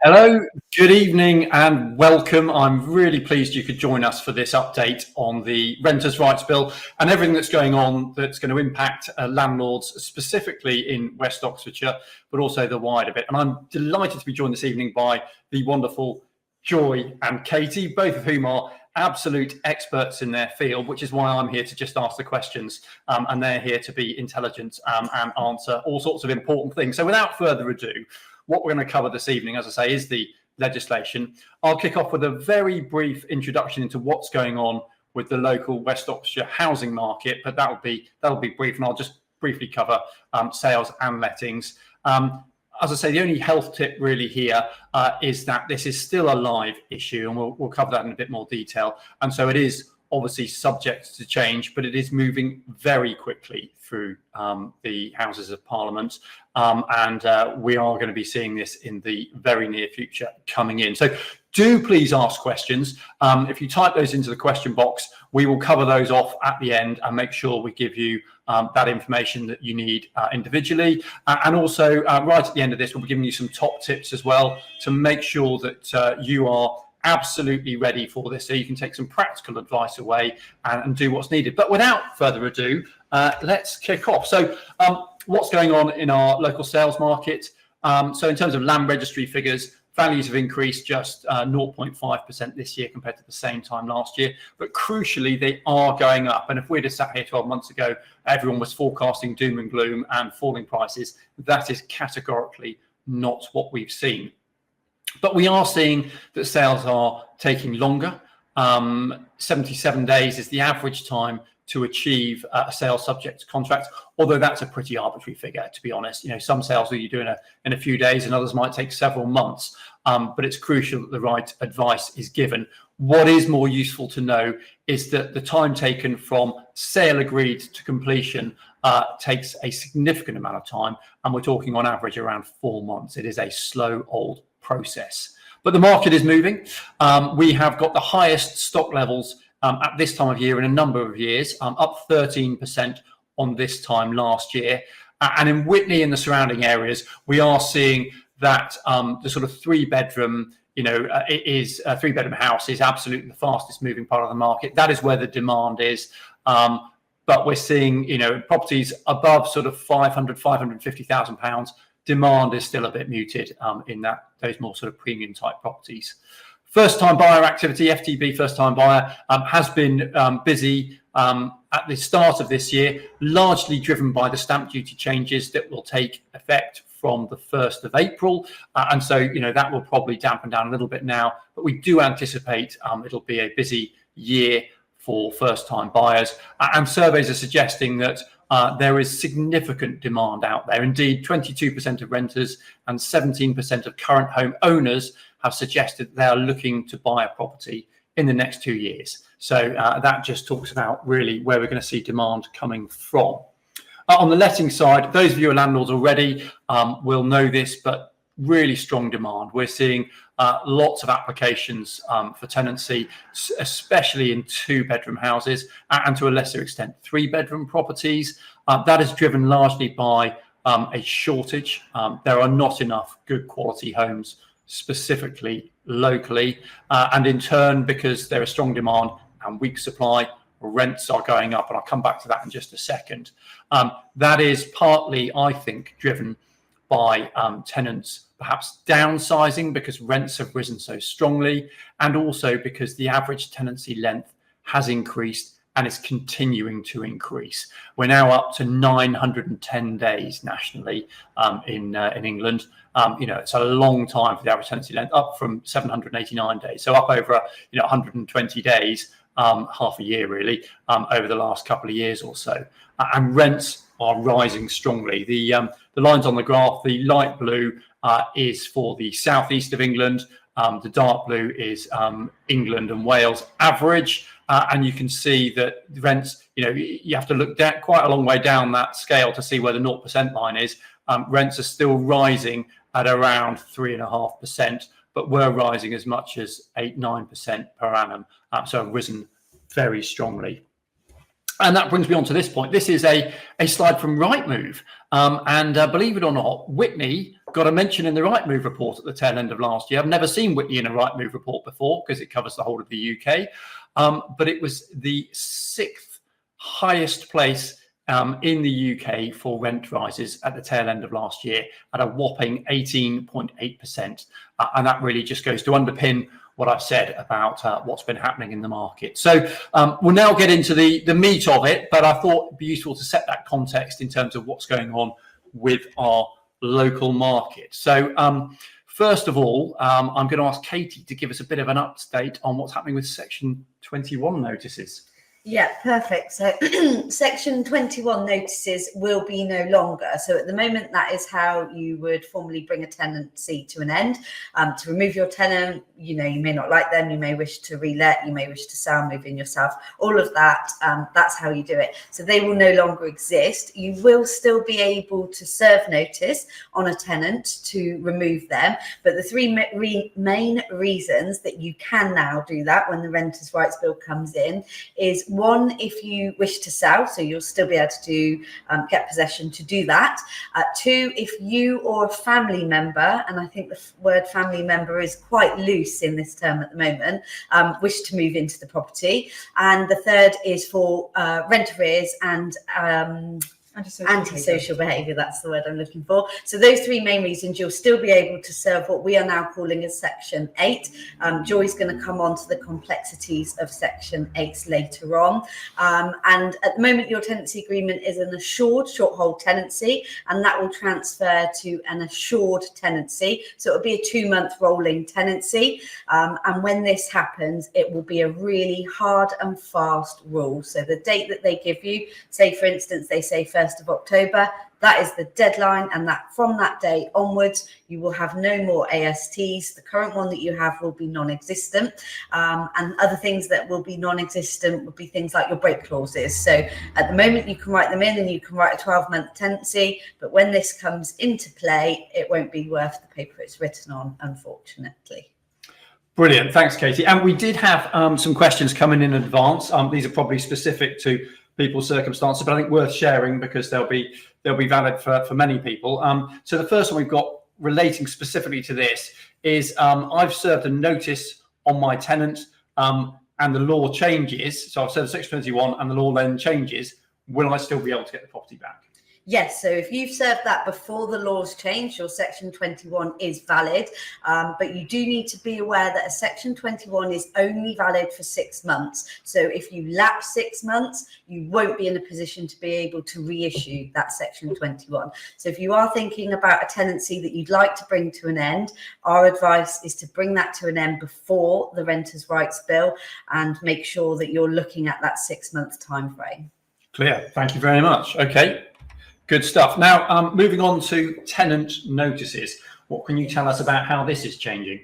Hello, good evening and welcome. I'm really pleased you could join us for this update on the Renters' Rights Bill and everything that's going on that's going to impact landlords, specifically in West Oxfordshire, but also the wider bit. And I'm delighted to be joined this evening by the wonderful Joy and Katie, both of whom are absolute experts in their field, which is why I'm here to just ask the questions, and they're here to be intelligent and answer all sorts of important things. So without further ado, what we're going to cover this evening, as I say, is the legislation. I'll kick off with a very brief introduction into what's going on with the local West Oxfordshire housing market, but that'll be brief, and I'll just briefly cover sales and lettings. As I say, the only health tip really here is that this is still a live issue, and we'll cover that in a bit more detail. And so it is obviously subject to change, but it is moving very quickly through the Houses of Parliament. And we are going to be seeing this in the very near future coming in. So do please ask questions. If you type those into the question box, we will cover those off at the end and make sure we give you that information that you need individually. And also right at the end of this, we'll be giving you some top tips as well to make sure that you are absolutely ready for this, so you can take some practical advice away and do what's needed. But without further ado, let's kick off. So what's going on in our local sales market? So in terms of land registry figures, values have increased just 0.5% this year compared to the same time last year. But crucially, they are going up. And if we'd have sat here 12 months ago, everyone was forecasting doom and gloom and falling prices. That is categorically not what we've seen. But we are seeing that sales are taking longer. 77 days is the average time to achieve a sale subject to contract, although that's a pretty arbitrary figure, to be honest. You know, some sales that you do in a few days and others might take several months, but it's crucial that the right advice is given. What is more useful to know is that the time taken from sale agreed to completion takes a significant amount of time, and we're talking on average around 4 months. It is a slow old process. But the market is moving. We have got the highest stock levels at this time of year in a number of years, up 13% on this time last year. And in Witney and the surrounding areas, we are seeing that the sort of three-bedroom, three-bedroom house is absolutely the fastest moving part of the market. That is where the demand is. But we're seeing, properties above sort of £550,000. Demand is still a bit muted in those more sort of premium type properties. First time buyer activity, FTB first time buyer, has been busy at the start of this year, largely driven by the stamp duty changes that will take effect from the 1st of April. And so, that will probably dampen down a little bit now, but we do anticipate it'll be a busy year for first time buyers. And surveys are suggesting that there is significant demand out there. Indeed, 22% of renters and 17% of current home owners have suggested they are looking to buy a property in the next 2 years. So that just talks about really where we're going to see demand coming from. On the letting side, those of you who are landlords already will know this, but really strong demand. We're seeing lots of applications for tenancy, especially in 2-bedroom houses and to a lesser extent 3-bedroom properties. That is driven largely by a shortage. There are not enough good quality homes, specifically locally, and in turn, because there is strong demand and weak supply, rents are going up, and I'll come back to that in just a second. That is partly, I think, driven by tenants perhaps downsizing because rents have risen so strongly, and also because the average tenancy length has increased and is continuing to increase. We're now up to 910 days nationally in England. It's a long time for the average tenancy length, up from 789 days, so up over 120 days, half a year really, over the last couple of years or so. And rents are rising strongly. The lines on the graph, the light blue is for the southeast of England. The dark blue is England and Wales average. And you can see that rents, you have to look down, quite a long way down that scale to see where the 0% line is. Rents are still rising at around 3.5%, but were rising as much as 8-9% per annum. So have risen very strongly. And that brings me on to this point. This is a slide from Rightmove. Believe it or not, Whitney got a mention in the Rightmove report at the tail end of last year. I've never seen Whitney in a Rightmove report before because it covers the whole of the UK. But it was the 6th highest place in the UK for rent rises at the tail end of last year at a whopping 18.8%. And that really just goes to underpin what I've said about what's been happening in the market. So we'll now get into the meat of it, but I thought it'd be useful to set that context in terms of what's going on with our local market. So first of all, I'm going to ask Katie to give us a bit of an update on what's happening with Section 21 notices. Yeah, perfect. So Section 21 notices will be no longer. So at the moment, that is how you would formally bring a tenancy to an end. To remove your tenant, you may not like them, you may wish to relet, you may wish to sell, move in yourself, all of that, that's how you do it. So they will no longer exist. You will still be able to serve notice on a tenant to remove them. But the three main reasons that you can now do that when the Renters' Rights Bill comes in is, one, if you wish to sell, so you'll still be able to get possession to do that. Two, if you or a family member, and I think the word family member is quite loose in this term at the moment, wish to move into the property. And the third is for rent arrears and antisocial behaviour, that's the word I'm looking for. So those three main reasons, you'll still be able to serve what we are now calling as Section 8. Joy's going to come on to the complexities of Section 8 later on. And at the moment, your tenancy agreement is an assured short hold tenancy, and that will transfer to an assured tenancy. So it'll be a 2-month rolling tenancy. And when this happens, it will be a really hard and fast rule. So the date that they give you, say, for instance, they say 1st of October, that is the deadline, and that from that day onwards you will have no more ASTs. The current one that you have will be non-existent, and other things that will be non-existent would be things like your break clauses. So at the moment you can write them in and you can write a 12-month tenancy, but when this comes into play, it won't be worth the paper it's written on, unfortunately. Brilliant, thanks Katie. And we did have some questions coming in advance. These are probably specific to people's circumstances, but I think worth sharing because they'll be valid for many people. So the first one we've got relating specifically to this is I've served a notice on my tenant and the law changes. So I've served Section 21 and the law then changes. Will I still be able to get the property back? Yes, so if you've served that before the laws change, your Section 21 is valid, but you do need to be aware that a Section 21 is only valid for 6 months. So if you lapse 6 months, you won't be in a position to be able to reissue that Section 21. So if you are thinking about a tenancy that you'd like to bring to an end, our advice is to bring that to an end before the Renters' Rights Bill and make sure that you're looking at that 6-month time frame. Clear, thank you very much. Okay. Good stuff. Now, moving on to tenant notices. What can you tell us about how this is changing?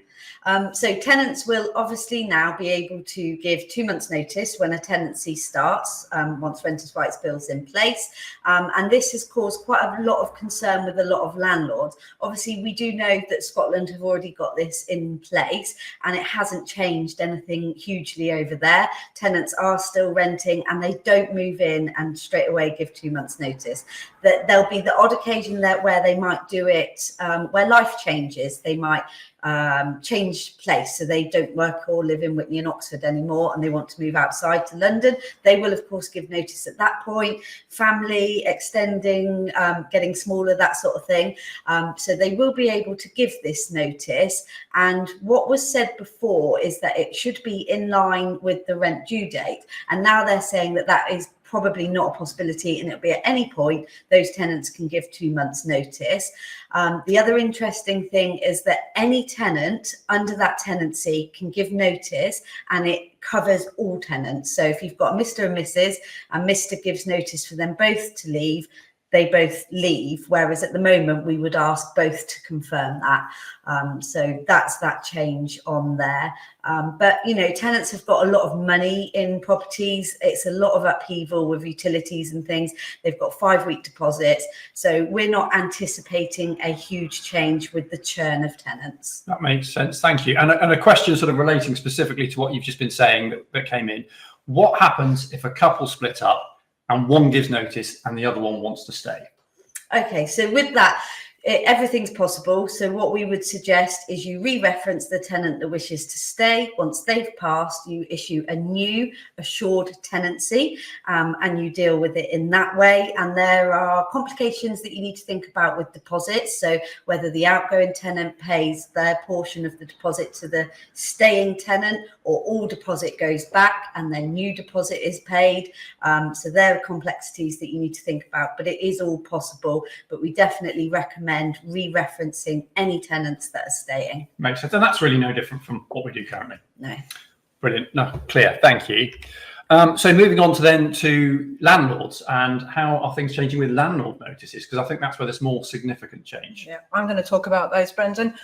So tenants will obviously now be able to give 2 months notice when a tenancy starts, once Renters' Rights Bill's in place. And this has caused quite a lot of concern with a lot of landlords. Obviously, we do know that Scotland have already got this in place and it hasn't changed anything hugely over there. Tenants are still renting and they don't move in and straight away give 2 months notice. That there'll be the odd occasion there where they might do it, where life changes. They might change place, so they don't work or live in Whitney and Oxford anymore and they want to move outside to London. They will of course give notice at that point. Family extending, getting smaller, that sort of thing. So they will be able to give this notice, and what was said before is that it should be in line with the rent due date, and now they're saying that that is probably not a possibility and it'll be at any point those tenants can give 2 months notice. The other interesting thing is that any tenant under that tenancy can give notice and it covers all tenants. So if you've got Mr. and Mrs. and Mr. gives notice for them both to leave, they both leave, whereas at the moment we would ask both to confirm that. So that's that change on there. But, you know, tenants have got a lot of money in properties. It's a lot of upheaval with utilities and things. They've got 5-week deposits. So we're not anticipating a huge change with the churn of tenants. That makes sense. Thank you. And a question sort of relating specifically to what you've just been saying that came in. What happens if a couple split up and one gives notice and the other one wants to stay? Okay, so with that, everything's possible. So what we would suggest is you re-reference the tenant that wishes to stay. Once they've passed, you issue a new assured tenancy, and you deal with it in that way. And there are complications that you need to think about with deposits. So whether the outgoing tenant pays their portion of the deposit to the staying tenant, or all deposit goes back and then new deposit is paid. So there are complexities that you need to think about, but it is all possible. But we definitely recommend re-referencing any tenants that are staying. Makes sense. And that's really no different from what we do currently. No. Brilliant. No, clear. Thank you. So moving on to landlords, and how are things changing with landlord notices? Because I think that's where there's more significant change. Yeah, I'm going to talk about those, Brendan.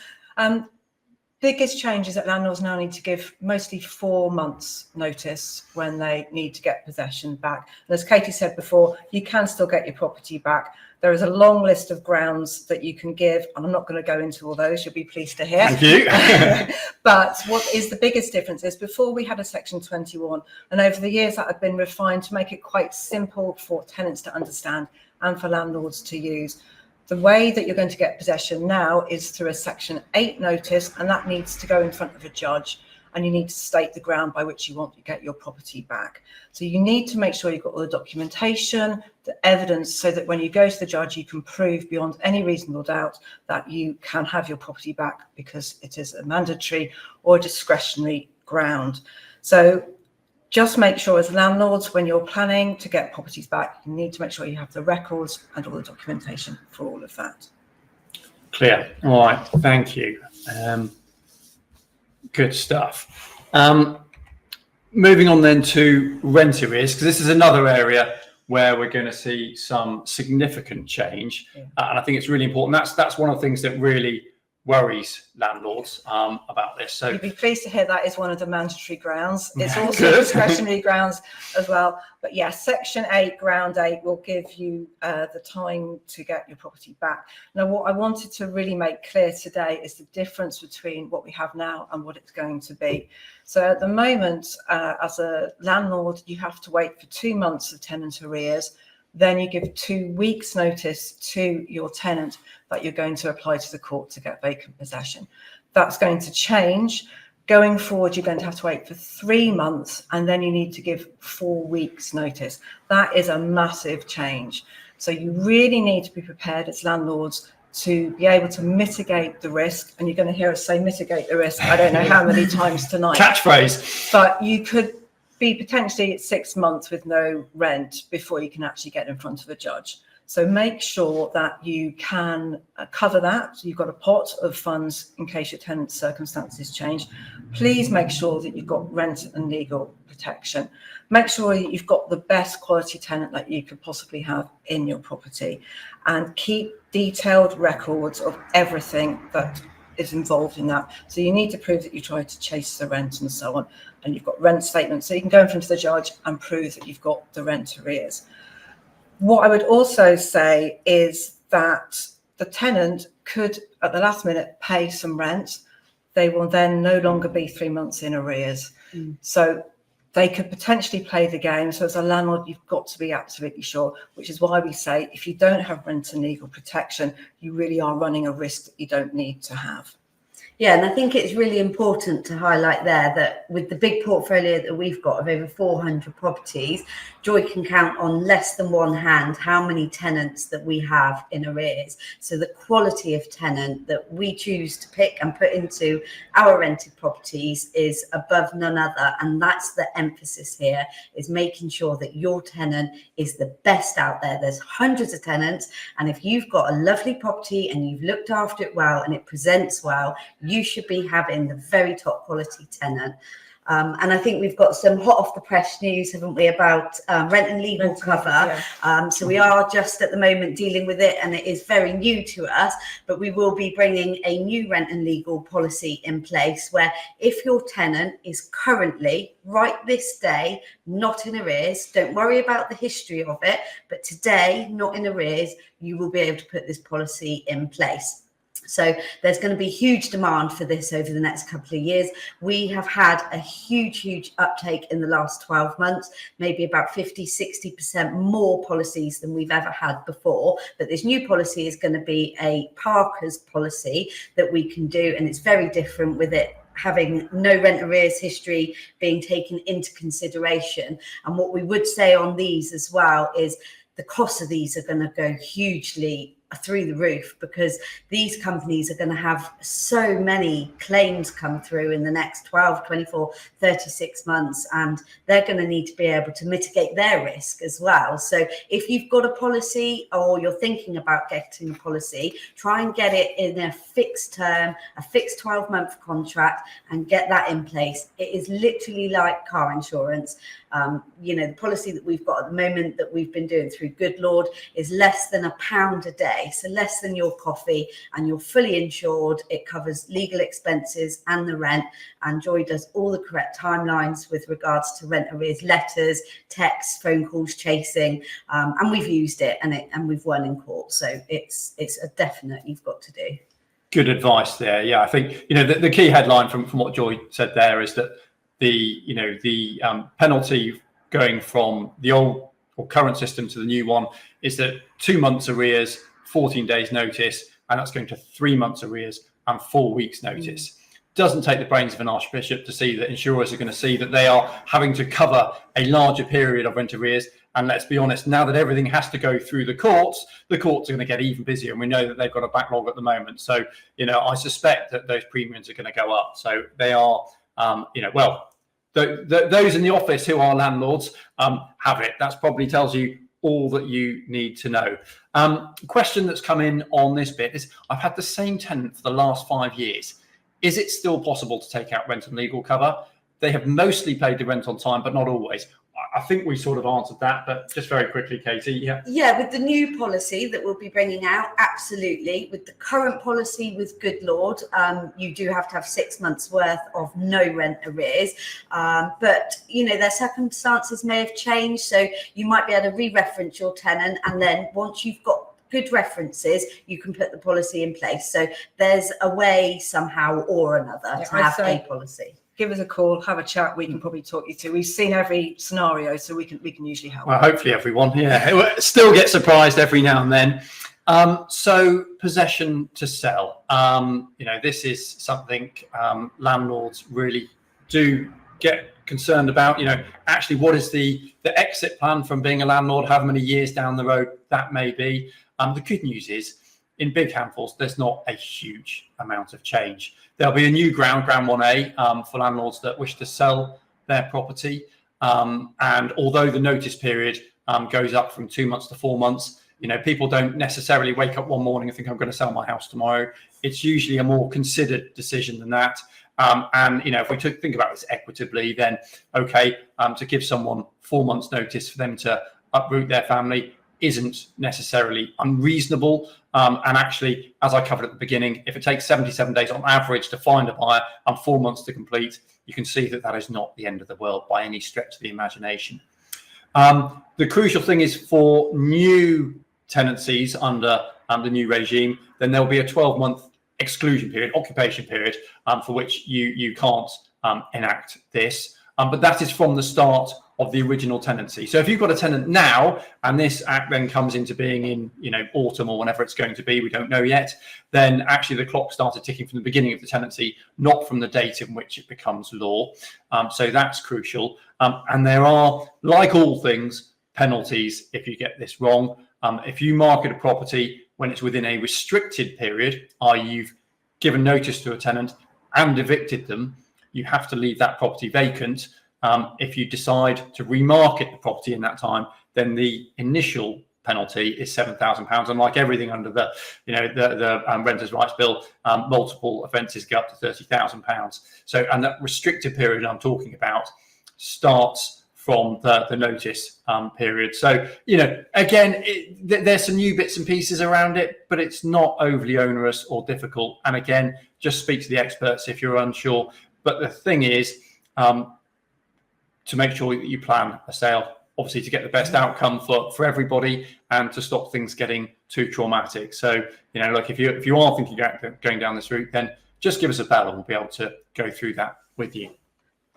Biggest change is that landlords now need to give mostly 4 months notice when they need to get possession back. And as Katie said before, you can still get your property back. There is a long list of grounds that you can give, and I'm not going to go into all those. You'll be pleased to hear. Thank you. But what is the biggest difference is before we had a Section 21, and over the years that had been refined to make it quite simple for tenants to understand and for landlords to use. The way that you're going to get possession now is through a Section 8 notice, and that needs to go in front of a judge, and you need to state the ground by which you want to get your property back. So you need to make sure you've got all the documentation, the evidence, so that when you go to the judge, you can prove beyond any reasonable doubt that you can have your property back, because it is a mandatory or discretionary ground. So just make sure as landlords, when you're planning to get properties back, you need to make sure you have the records and all the documentation for all of that. Clear. All right. Thank you. Good stuff. Moving on then to rent arrears, because this is another area where we're going to see some significant change. Yeah. And I think it's really important. That's one of the things that really worries landlords about this. So you'd be pleased to hear that is one of the mandatory grounds. It's also discretionary grounds as well. But yes, Section 8, Ground 8 will give you the time to get your property back. Now, what I wanted to really make clear today is the difference between what we have now and what it's going to be. So at the moment, as a landlord, you have to wait for 2 months of tenant arrears. Then you give 2 weeks notice to your tenant that you're going to apply to the court to get vacant possession. That's going to change. Going forward, you're going to have to wait for 3 months, and then you need to give 4 weeks notice. That is a massive change. So you really need to be prepared as landlords to be able to mitigate the risk. And you're going to hear us say mitigate the risk, I don't know how many times tonight. Catchphrase. But you could be potentially at 6 months with no rent before you can actually get in front of a judge. So make sure that you can cover that. So you've got a pot of funds in case your tenant's circumstances change. Please make sure that you've got rent and legal protection. Make sure you've got the best quality tenant that you could possibly have in your property, and keep detailed records of everything that is involved in that. So you need to prove that you tried to chase the rent and so on, and you've got rent statements, so you can go in front of the judge and prove that you've got the rent arrears. What I would also say is that the tenant could, at the last minute, pay some rent. They will then no longer be 3 months in arrears. So they could potentially play the game. So as a landlord, you've got to be absolutely sure, which is why we say if you don't have rent and legal protection, you really are running a risk that you don't need to have. Yeah, and I think it's really important to highlight there that with the big portfolio that we've got of over 400 properties, Joy can count on less than one hand how many tenants that we have in arrears. So the quality of tenant that we choose to pick and put into our rented properties is above none other. And that's the emphasis here, is making sure that your tenant is the best out there. There's hundreds of tenants, and if you've got a lovely property and you've looked after it well and it presents well, you should be having the very top quality tenant. And I think we've got some hot off the press news, haven't we, about rent and legal cover. Yeah. So we are just at the moment dealing with it, and it is very new to us, but we will be bringing a new rent and legal policy in place where if your tenant is currently, right this day, not in arrears, don't worry about the history of it, but today, not in arrears, you will be able to put this policy in place. So there's going to be huge demand for this over the next couple of years. We have had a huge uptake in the last 12 months, maybe about 50-60% more policies than we've ever had before. But this new policy is going to be a Parker's policy that we can do, and it's very different with it having no rent arrears history being taken into consideration. And what we would say on these as well is the cost of these are going to go hugely through the roof, because these companies are going to have so many claims come through in the next 12, 24, 36 months, and they're going to need to be able to mitigate their risk as well. So if you've got a policy or you're thinking about getting a policy, try and get it in a fixed term, a fixed 12-month contract, and get that in place. It is literally like car insurance. The policy that we've got at the moment that we've been doing through Landlord is less than £1 a day, so less than your coffee, and you're fully insured. It covers legal expenses and the rent, and Joy does all the correct timelines with regards to rent arrears, letters, texts, phone calls, chasing, and we've used it and we've won in court. So it's a definite you've got to do. Good advice there. Yeah, I think the key headline from what Joy said there is that the penalty going from the old or current system to the new one is that 2 months arrears, 14 days notice, and that's going to 3 months arrears and 4 weeks notice. Doesn't take the brains of an archbishop to see that insurers are going to see that they are having to cover a larger period of rent arrears. And let's be honest, now that everything has to go through the courts are going to get even busier. And we know that they've got a backlog at the moment. So, I suspect that those premiums are going to go up. So they are, those in the office who are landlords have it. That probably tells you all that you need to know. Question that's come in on this bit is, I've had the same tenant for the last 5 years. Is it still possible to take out rent and legal cover? They have mostly paid the rent on time, but not always. I think we sort of answered that, but just very quickly, Katie. Yeah, with the new policy that we'll be bringing out, absolutely. With the current policy with Landlord, you do have to have 6 months worth of no rent arrears. But, their circumstances may have changed. So you might be able to re-reference your tenant. And then once you've got good references, you can put the policy in place. So there's a way somehow or another to have a policy. Give us a call, have a chat. We can probably talk you through. We've seen every scenario, so we can usually help. Well, hopefully everyone, still get surprised every now and then. So possession to sell. This is something landlords really do get concerned about. Actually, what is the exit plan from being a landlord? How many years down the road that may be? The good news is, in big handfuls, there's not a huge amount of change. There'll be a new ground 1A, for landlords that wish to sell their property. And although the notice period goes up from 2 months to 4 months, people don't necessarily wake up one morning and think, I'm going to sell my house tomorrow. It's usually a more considered decision than that. And if we think about this equitably, then to give someone 4 months notice for them to uproot their family isn't necessarily unreasonable. And actually, as I covered at the beginning, if it takes 77 days on average to find a buyer and 4 months to complete, you can see that is not the end of the world by any stretch of the imagination. The crucial thing is, for new tenancies under the new regime, then there'll be a 12-month exclusion period, occupation period, for which you can't enact this. But that is from the start of the original tenancy. So if you've got a tenant now, and this act then comes into being in autumn or whenever it's going to be, we don't know yet, then actually the clock started ticking from the beginning of the tenancy, not from the date in which it becomes law. So that's crucial. And there are, like all things, penalties if you get this wrong. If you market a property when it's within a restricted period, i.e. you've given notice to a tenant and evicted them, you have to leave that property vacant. If you decide to remarket the property in that time, then the initial penalty is £7,000. And like everything under the Renters' Rights Bill, multiple offences go up to £30,000. So, and that restricted period I'm talking about starts from the notice period. So, again, there's some new bits and pieces around it, but it's not overly onerous or difficult. And again, just speak to the experts if you're unsure. But the thing is, to make sure that you plan a sale, obviously to get the best outcome for everybody and to stop things getting too traumatic. So, look, if you are thinking about going down this route, then just give us a bell and we'll be able to go through that with you.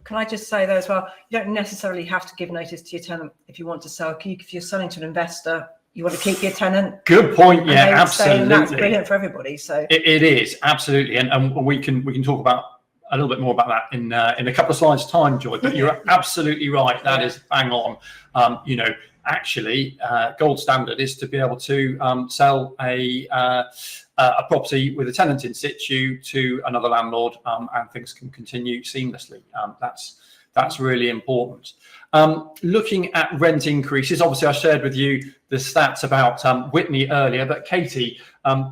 Can I just say though as well, you don't necessarily have to give notice to your tenant if you want to sell. If you're selling to an investor, you want to keep your tenant. Good point. Yeah, absolutely. That's brilliant for everybody. So it is absolutely, and we can talk about a little bit more about that in a couple of slides' time, Joy. But you're absolutely right. That is bang on. Actually, gold standard is to be able to sell a property with a tenant in situ to another landlord, and things can continue seamlessly. That's really important. Looking at rent increases, obviously I shared with you the stats about Whitney earlier, but Katie,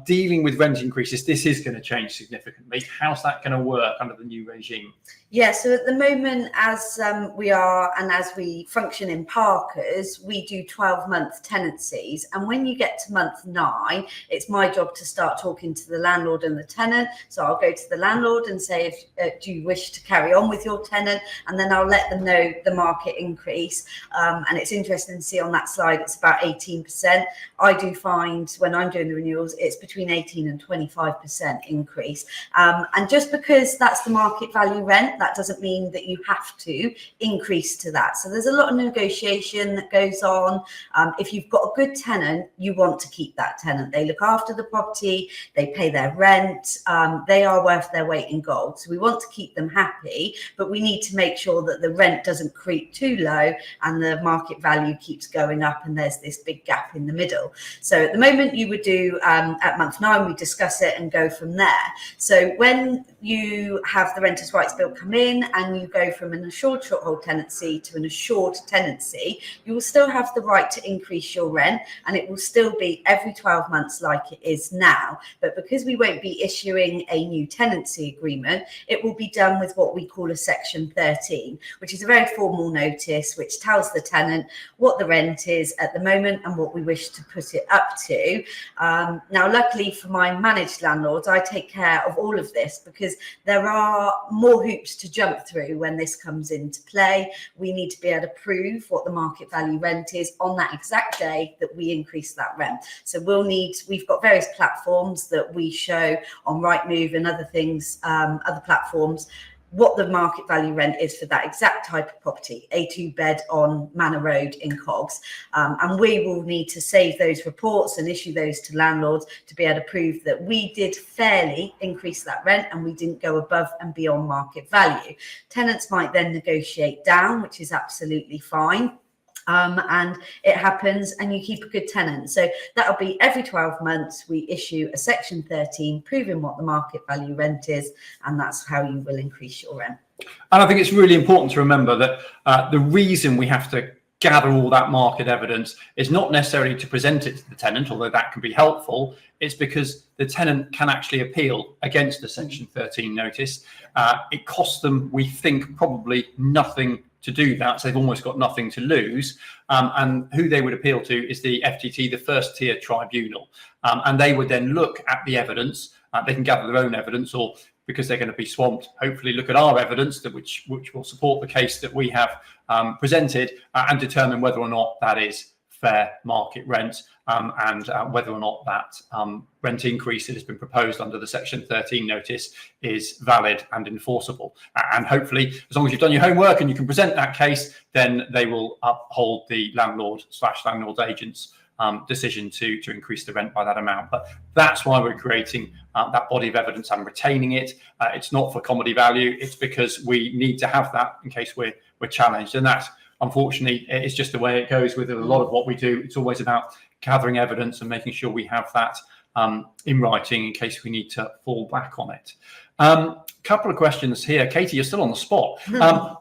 dealing with rent increases, this is going to change significantly. How's that going to work under the new regime? Yeah, so at the moment, as we are and as we function in Parkers, we do 12-month tenancies. And when you get to month 9, it's my job to start talking to the landlord and the tenant. So I'll go to the landlord and say, do you wish to carry on with your tenant? And then I'll let them know the market increase. And it's interesting to see on that slide, it's about 18%. I do find when I'm doing the renewals, it's between 18 and 25% increase. And just because that's the market value rent, that doesn't mean that you have to increase to that. So there's a lot of negotiation that goes on. If you've got a good tenant, you want to keep that tenant. They look after the property, they pay their rent, they are worth their weight in gold. So we want to keep them happy, but we need to make sure that the rent doesn't creep too low and the market value keeps going up and there's this big gap in the middle. So at the moment you would do at month 9, we discuss it and go from there. So when you have the Renters' Rights Bill come in and you go from an assured short hold tenancy to an assured tenancy, you will still have the right to increase your rent, and it will still be every 12 months like it is now. But because we won't be issuing a new tenancy agreement, it will be done with what we call a Section 13, which is a very formal notice which tells the tenant what the rent is at the moment and what we wish to put it up to. Now, luckily for my managed landlords, I take care of all of this because there are more hoops to jump through when this comes into play. We need to be able to prove what the market value rent is on that exact day that we increase that rent. So we've got various platforms that we show on Rightmove and other things, other platforms, what the market value rent is for that exact type of property, a 2-bed on Manor Road in Cogs. And we will need to save those reports and issue those to landlords to be able to prove that we did fairly increase that rent and we didn't go above and beyond market value. Tenants might then negotiate down, which is absolutely fine. And it happens and you keep a good tenant. So that'll be every 12 months we issue a Section 13 proving what the market value rent is, and that's how you will increase your rent. And I think it's really important to remember that the reason we have to gather all that market evidence is not necessarily to present it to the tenant, although that can be helpful. It's because the tenant can actually appeal against the Section 13 notice. It costs them, we think, probably nothing to do that, so they've almost got nothing to lose. And who they would appeal to is the FTT, the first tier tribunal. And they would then look at the evidence. They can gather their own evidence, or because they're going to be swamped, hopefully look at our evidence, which will support the case that we have presented, and determine whether or not that is fair market rent, and whether or not that rent increase that has been proposed under the Section 13 notice is valid and enforceable. And hopefully, as long as you've done your homework and you can present that case, then they will uphold the landlord/landlord agent's decision to increase the rent by that amount. But that's why we're creating that body of evidence and retaining it. It's not for comedy value. It's because we need to have that in case we're challenged. And that, unfortunately, it's just the way it goes with a lot of what we do. It's always about gathering evidence and making sure we have that in writing in case we need to fall back on it. Couple of questions here. Katie, you're still on the spot.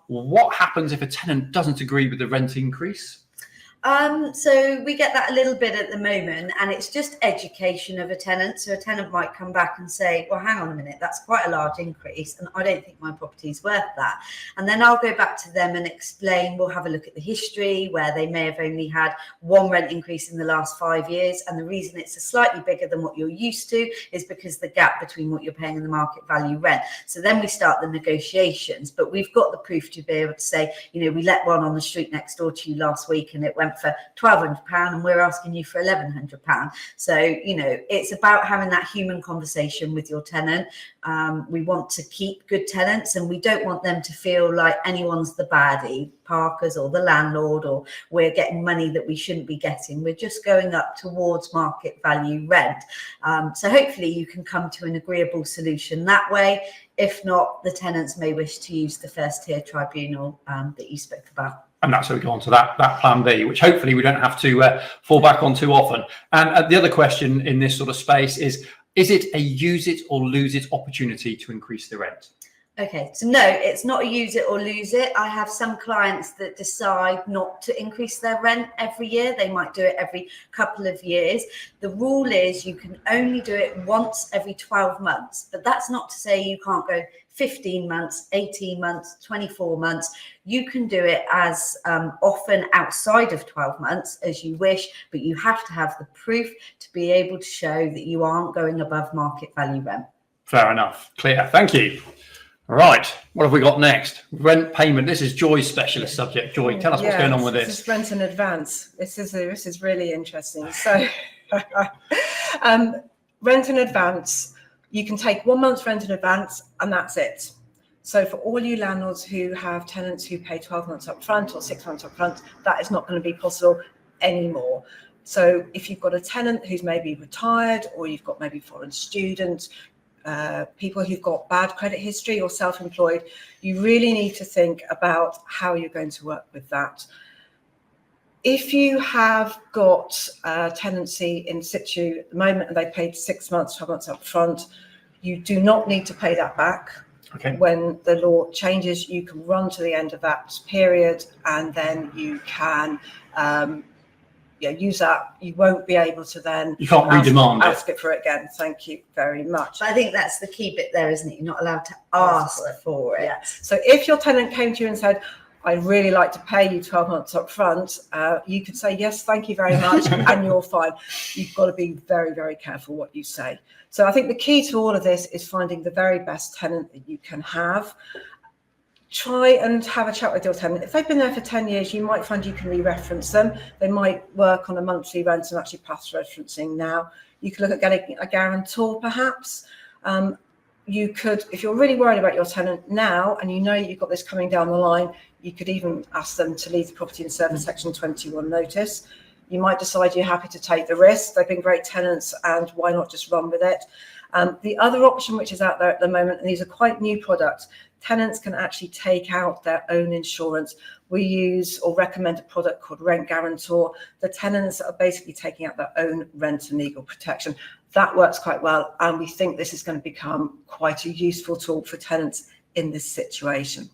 What happens if a tenant doesn't agree with the rent increase? So we get that a little bit at the moment, and it's just education of a tenant. So a tenant might come back and say, well, hang on a minute, that's quite a large increase, and I don't think my property is worth that. And then I'll go back to them and explain, we'll have a look at the history where they may have only had one rent increase in the last 5 years. And the reason it's slightly bigger than what you're used to is because the gap between what you're paying and the market value rent. So then we start the negotiations, but we've got the proof to be able to say, we let one on the street next door to you last week and it went rent for £1,200 and we're asking you for £1,100. So, you know, it's about having that human conversation with your tenant. We want to keep good tenants and we don't want them to feel like anyone's the baddie, Parkers or the landlord, or we're getting money that we shouldn't be getting. We're just going up towards market value rent. So hopefully you can come to an agreeable solution that way. If not, the tenants may wish to use the first tier tribunal that you spoke about. And that's how we go on to that plan B, which hopefully we don't have to fall back on too often. And the other question in this sort of space is it a use it or lose it opportunity to increase the rent? Okay, so no, it's not a use it or lose it. I have some clients that decide not to increase their rent every year. They might do it every couple of years. The rule is you can only do it once every 12 months, but that's not to say you can't go 15 months, 18 months, 24 months. You can do it as often outside of 12 months as you wish, but you have to have the proof to be able to show that you aren't going above market value rent. Fair enough. Clear. Thank you. All right, what have we got next? Rent payment. This is Joy's specialist subject. Joy, tell us what's going on with this. This is rent in advance. This is really interesting. So, rent in advance. You can take 1 month's rent in advance, and that's it. So, for all you landlords who have tenants who pay 12 months up front or 6 months up front, that is not going to be possible anymore. So, if you've got a tenant who's maybe retired, or you've got maybe foreign students, people who've got bad credit history or self-employed, you really need to think about how you're going to work with that. If you have got a tenancy in situ at the moment and they paid 6 months, 12 months up front, you do not need to pay that back. Okay. When the law changes, you can run to the end of that period and then you can use that. You won't be able to then you can't ask it for it again. Thank you very much. But I think that's the key bit there, isn't it? You're not allowed to ask for it. Yeah. So if your tenant came to you and said, I'd really like to pay you 12 months up front, you could say, yes, thank you very much, and you're fine. You've got to be very, very careful what you say. So I think the key to all of this is finding the very best tenant that you can have. Try and have a chat with your tenant. If they've been there for 10 years, you might find you can re-reference them. They might work on a monthly rent and actually pass referencing now. You could look at getting a guarantor, perhaps. You could, if you're really worried about your tenant now and you know you've got this coming down the line, you could even ask them to leave the property and serve a Section 21 notice. You might decide you're happy to take the risk. They've been great tenants, and why not just run with it? The other option which is out there at the moment, and these are quite new products, tenants can actually take out their own insurance. We use or recommend a product called Rent Guarantor. The tenants are basically taking out their own rent and legal protection. That works quite well, and we think this is going to become quite a useful tool for tenants in this situation.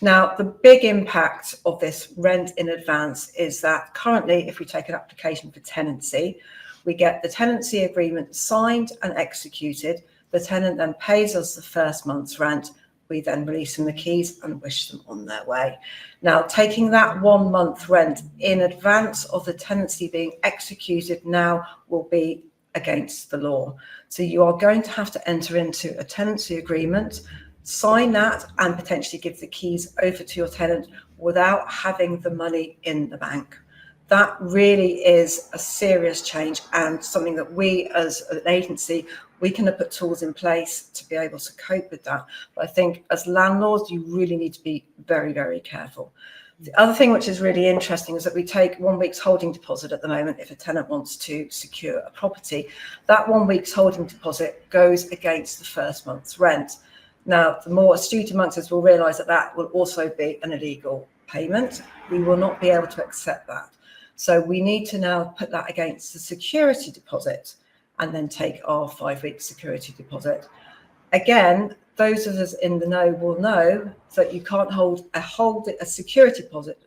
Now, the big impact of this rent in advance is that currently, if we take an application for tenancy, we get the tenancy agreement signed and executed. The tenant then pays us the first month's rent. We then release them the keys and wish them on their way. Now, taking that 1 month rent in advance of the tenancy being executed now will be against the law. So you are going to have to enter into a tenancy agreement, sign that, and potentially give the keys over to your tenant without having the money in the bank. That really is a serious change, and something that we as an agency, we can put tools in place to be able to cope with that. But I think as landlords, you really need to be very, very careful. The other thing which is really interesting is that we take 1 week's holding deposit at the moment if a tenant wants to secure a property. That 1 week's holding deposit goes against the first month's rent. Now, the more astute amongst us will realise that that will also be an illegal payment. We will not be able to accept that. So we need to now put that against the security deposit and then take our 5 week security deposit. Again, those of us in the know will know that you can't hold a security deposit,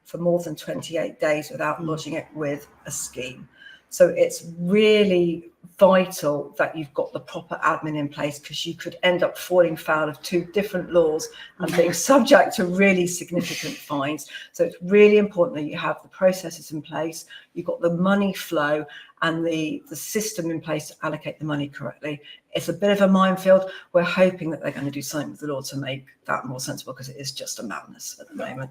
for more than 28 days without lodging it with a scheme. So it's really vital that you've got the proper admin in place, because you could end up falling foul of 2 different laws and being subject to really significant fines. So it's really important that you have the processes in place, you've got the money flow, and the system in place to allocate the money correctly. It's a bit of a minefield. We're hoping that they're going to do something with the law to make that more sensible, because it is just a madness at the moment.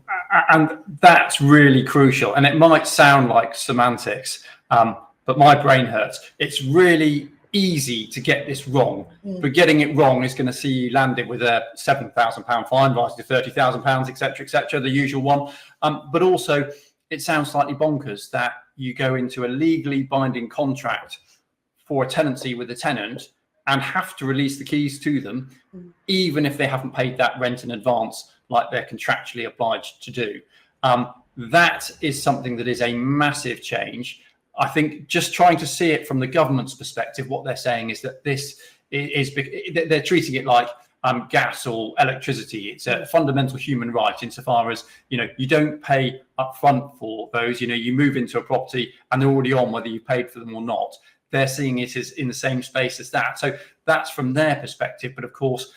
And that's really crucial. And it might sound like semantics, but my brain hurts. It's really easy to get this wrong, but getting it wrong is going to see you landed with a £7,000 fine, rising to £30,000, etc., the usual one. But also, it sounds slightly bonkers that you go into a legally binding contract for a tenancy with a tenant and have to release the keys to them, even if they haven't paid that rent in advance, like they're contractually obliged to do. That is something that is a massive change. I think just trying to see it from the government's perspective, what they're saying is that this is, they're treating it like gas or electricity. It's a fundamental human right insofar as, you don't pay up front for those, you move into a property and they're already on whether you paid for them or not. They're seeing it as in the same space as that. So that's from their perspective. But of course,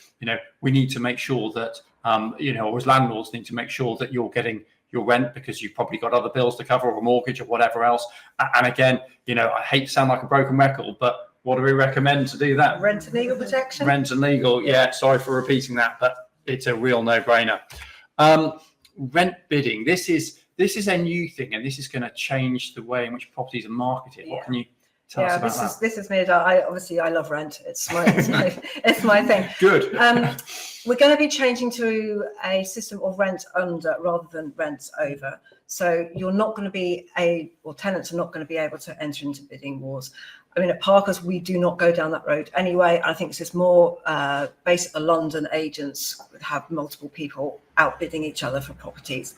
we need to make sure that, or as landlords need to make sure that you're getting your rent, because you've probably got other bills to cover, or a mortgage or whatever else. And again, I hate to sound like a broken record, but what do we recommend to do that? Rent and legal protection. Rent and legal, yeah. Sorry for repeating that, but it's a real no-brainer. Rent bidding. This is a new thing, and this is going to change the way in which properties are marketed. What can you tell us about that? This is me. I love rent. It's my thing. Good. We're going to be changing to a system of rent under rather than rent over. So you're not going to be tenants are not going to be able to enter into bidding wars. I mean, at Parkers, we do not go down that road anyway. I think it's just more based at London agents would have multiple people outbidding each other for properties.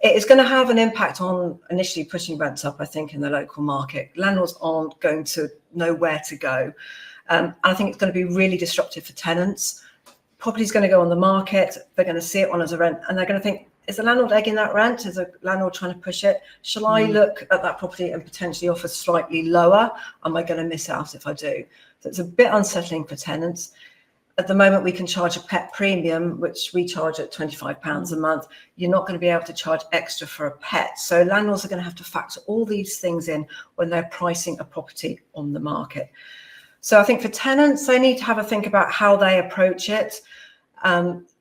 It is going to have an impact on initially pushing rents up, I think, in the local market. Landlords aren't going to know where to go. I think it's going to be really disruptive for tenants. Property's going to go on the market. They're going to see it on as a rent, and they're going to think, is the landlord egging that rent? Is the landlord trying to push it? Shall I look at that property and potentially offer slightly lower? Am I going to miss out if I do? So it's a bit unsettling for tenants. At the moment, we can charge a pet premium, which we charge at £25 a month. You're not going to be able to charge extra for a pet. So landlords are going to have to factor all these things in when they're pricing a property on the market. So I think for tenants, they need to have a think about how they approach it.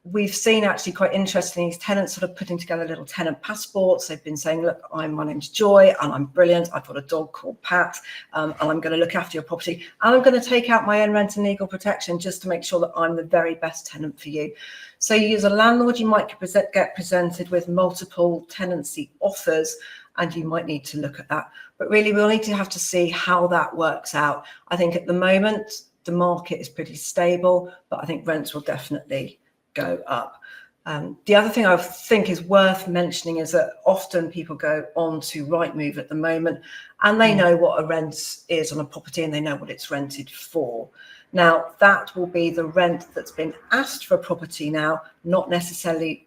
We've seen actually quite interestingly, tenants sort of putting together little tenant passports. They've been saying, look, my name's Joy and I'm brilliant. I've got a dog called Pat and I'm going to look after your property. And I'm going to take out my own rent and legal protection just to make sure that I'm the very best tenant for you. So you as a landlord, you might get presented with multiple tenancy offers, and you might need to look at that. But really, we'll need to have to see how that works out. I think at the moment, the market is pretty stable, but I think rents will definitely go up. The other thing I think is worth mentioning is that often people go on to Rightmove at the moment, and they know what a rent is on a property and they know what it's rented for. Now, that will be the rent that's been asked for a property now, not necessarily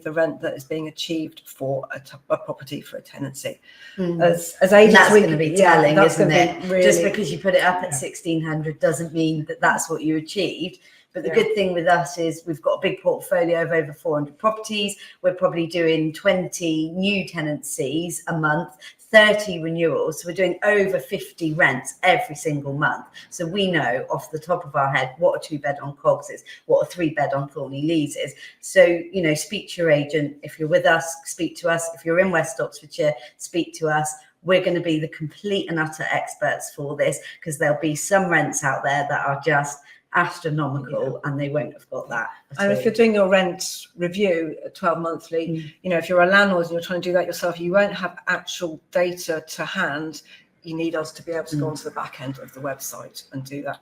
the rent that is being achieved for a property for a tenancy. As agents, that's going to be telling, isn't it? Really, just because you put it up at 1,600 doesn't mean that that's what you achieved. But the good thing with us is we've got a big portfolio of over 400 properties. We're probably doing 20 new tenancies a month, 30 renewals. So we're doing over 50 rents every single month. So we know off the top of our head what a 2-bed on Cogs is, what a 3-bed on Thornley Lees is. So, speak to your agent. If you're with us, speak to us. If you're in West Oxfordshire, speak to us. We're going to be the complete and utter experts for this, because there'll be some rents out there that are just astronomical, and they won't have got that. And if you're doing your rent review 12 monthly, if you're a landlord and you're trying to do that yourself, you won't have actual data to hand. You need us to be able to go onto the back end of the website and do that.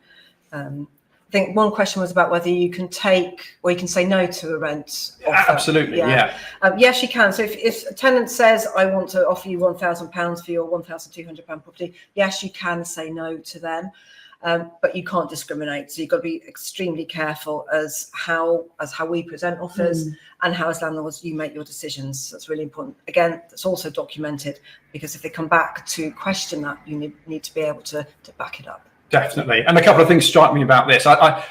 I think one question was about whether you can take or you can say no to a rent offer. Absolutely, yeah. Yes, you can. So if a tenant says, I want to offer you £1,000 for your £1,200 property, yes, you can say no to them. But you can't discriminate. So you've got to be extremely careful as how we present offers and how as landlords you make your decisions. That's really important. Again, that's also documented, because if they come back to question that, you need to be able to back it up. Definitely. And a couple of things strike me about this. I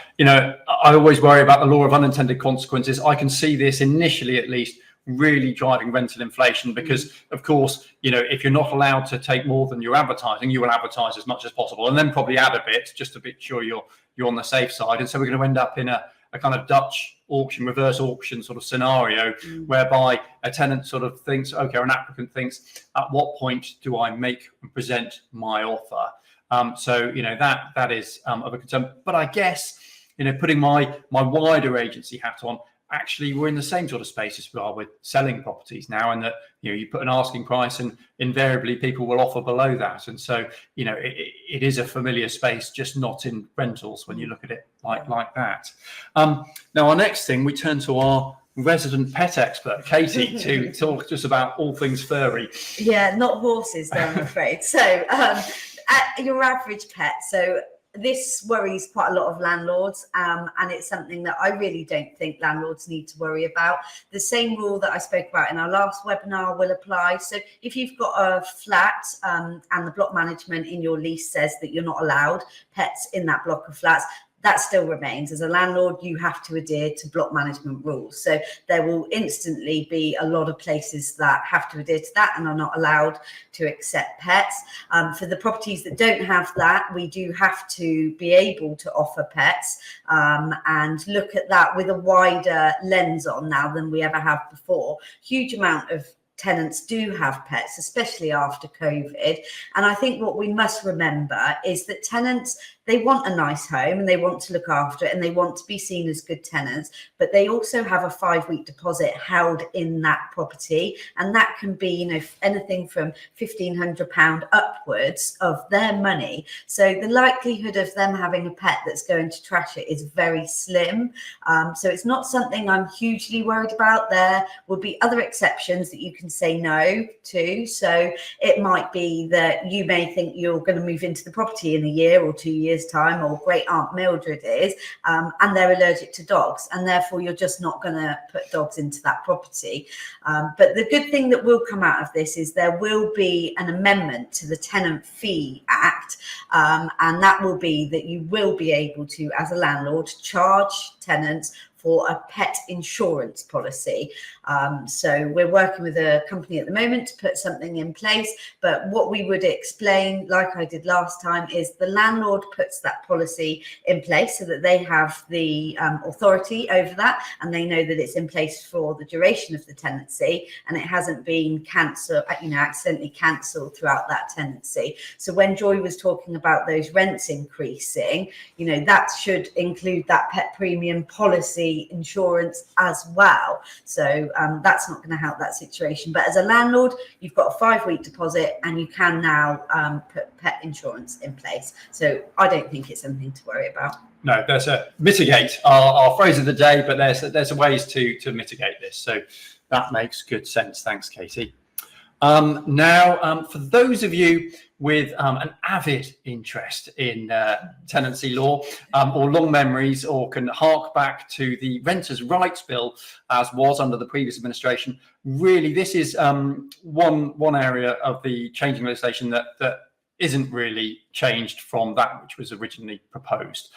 always worry about the law of unintended consequences. I can see this initially, at least, really driving rental inflation, because of course, if you're not allowed to take more than you're advertising, you will advertise as much as possible and then probably add a bit just to be sure you're on the safe side. And so we're going to end up in a kind of Dutch auction, reverse auction sort of scenario, whereby a tenant sort of thinks, okay, or an applicant thinks, at what point do I make and present my offer? So that is of a concern. But I guess putting my wider agency hat on, actually we're in the same sort of space as we are with selling properties now, and that you put an asking price and invariably people will offer below that. And so it is a familiar space, just not in rentals when you look at it like that. Now our next thing, we turn to our resident pet expert, Katie, to talk to us about all things furry. Yeah, not horses though, I'm afraid. So your average pet. So this worries quite a lot of landlords, and it's something that I really don't think landlords need to worry about. The same rule that I spoke about in our last webinar will apply. So if you've got a flat and the block management in your lease says that you're not allowed pets in that block of flats, that still remains. As a landlord, you have to adhere to block management rules. So there will instantly be a lot of places that have to adhere to that and are not allowed to accept pets. For the properties that don't have that, we do have to be able to offer pets and look at that with a wider lens on now than we ever have before. Huge amount of tenants do have pets, especially after COVID. And I think what we must remember is that tenants, they want a nice home and they want to look after it and they want to be seen as good tenants, but they also have a 5-week deposit held in that property. And that can be, anything from £1,500 upwards of their money. So the likelihood of them having a pet that's going to trash it is very slim. So it's not something I'm hugely worried about. There will be other exceptions that you can say no to. So it might be that you may think you're going to move into the property in a year or 2 years time, or great aunt Mildred is, and they're allergic to dogs, and therefore you're just not going to put dogs into that property. But the good thing that will come out of this is there will be an amendment to the Tenant Fee Act, and that will be that you will be able to, as a landlord, charge tenants for a pet insurance policy. So we're working with a company at the moment to put something in place, but what we would explain, like I did last time, is the landlord puts that policy in place so that they have the authority over that, and they know that it's in place for the duration of the tenancy and it hasn't been cancelled, accidentally cancelled throughout that tenancy. So when Joy was talking about those rents increasing, that should include that pet premium policy insurance as well. So that's not going to help that situation. But as a landlord, you've got a 5-week deposit and you can now put pet insurance in place. So I don't think it's something to worry about. No, there's a mitigate, our phrase of the day, but there's ways to mitigate this. So that makes good sense. Thanks, Katie. Now, for those of you with an avid interest in tenancy law or long memories, or can hark back to the Renters' Rights Bill as was under the previous administration, really this is one area of the changing legislation that isn't really changed from that which was originally proposed.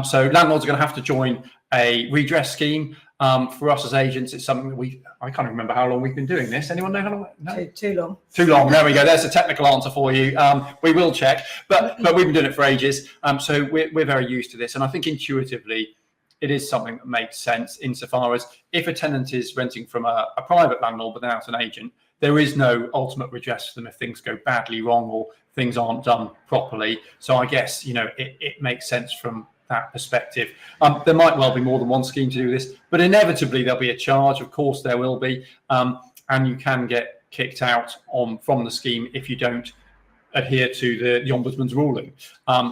So landlords are going to have to join a redress scheme. For us as agents, it's something that I can't remember how long we've been doing this. Anyone know how long? No? Too long. Too long. There we go. There's a technical answer for you. We will check, but we've been doing it for ages. So we're very used to this. And I think intuitively, it is something that makes sense insofar as if a tenant is renting from a private landlord without an agent, there is no ultimate redress for them if things go badly wrong or things aren't done properly. So I guess, it makes sense from that perspective. There might well be more than one scheme to do this, but inevitably there'll be a charge. Of course there will be, and you can get kicked out from the scheme if you don't adhere to the Ombudsman's ruling.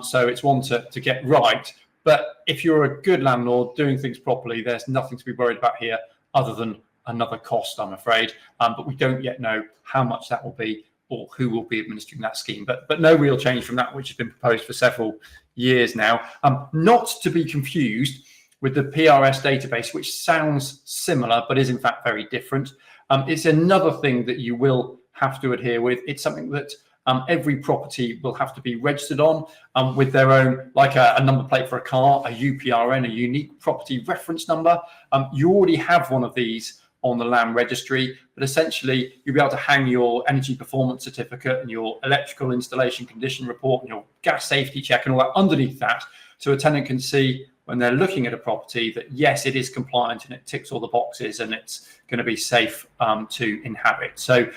So it's one to get right. But if you're a good landlord doing things properly, there's nothing to be worried about here other than another cost, I'm afraid. But we don't yet know how much that will be or who will be administering that scheme. But no real change from that which has been proposed for several years now. Not to be confused with the PRS database, which sounds similar but is in fact very different. It's another thing that you will have to adhere with. It's something that every property will have to be registered on with their own, like a number plate for a car, a UPRN, a unique property reference number. You already have one of these on the land registry, but essentially you'll be able to hang your energy performance certificate and your electrical installation condition report and your gas safety check and all that underneath that, so a tenant can see when they're looking at a property that yes, it is compliant and it ticks all the boxes and it's going to be safe to inhabit. So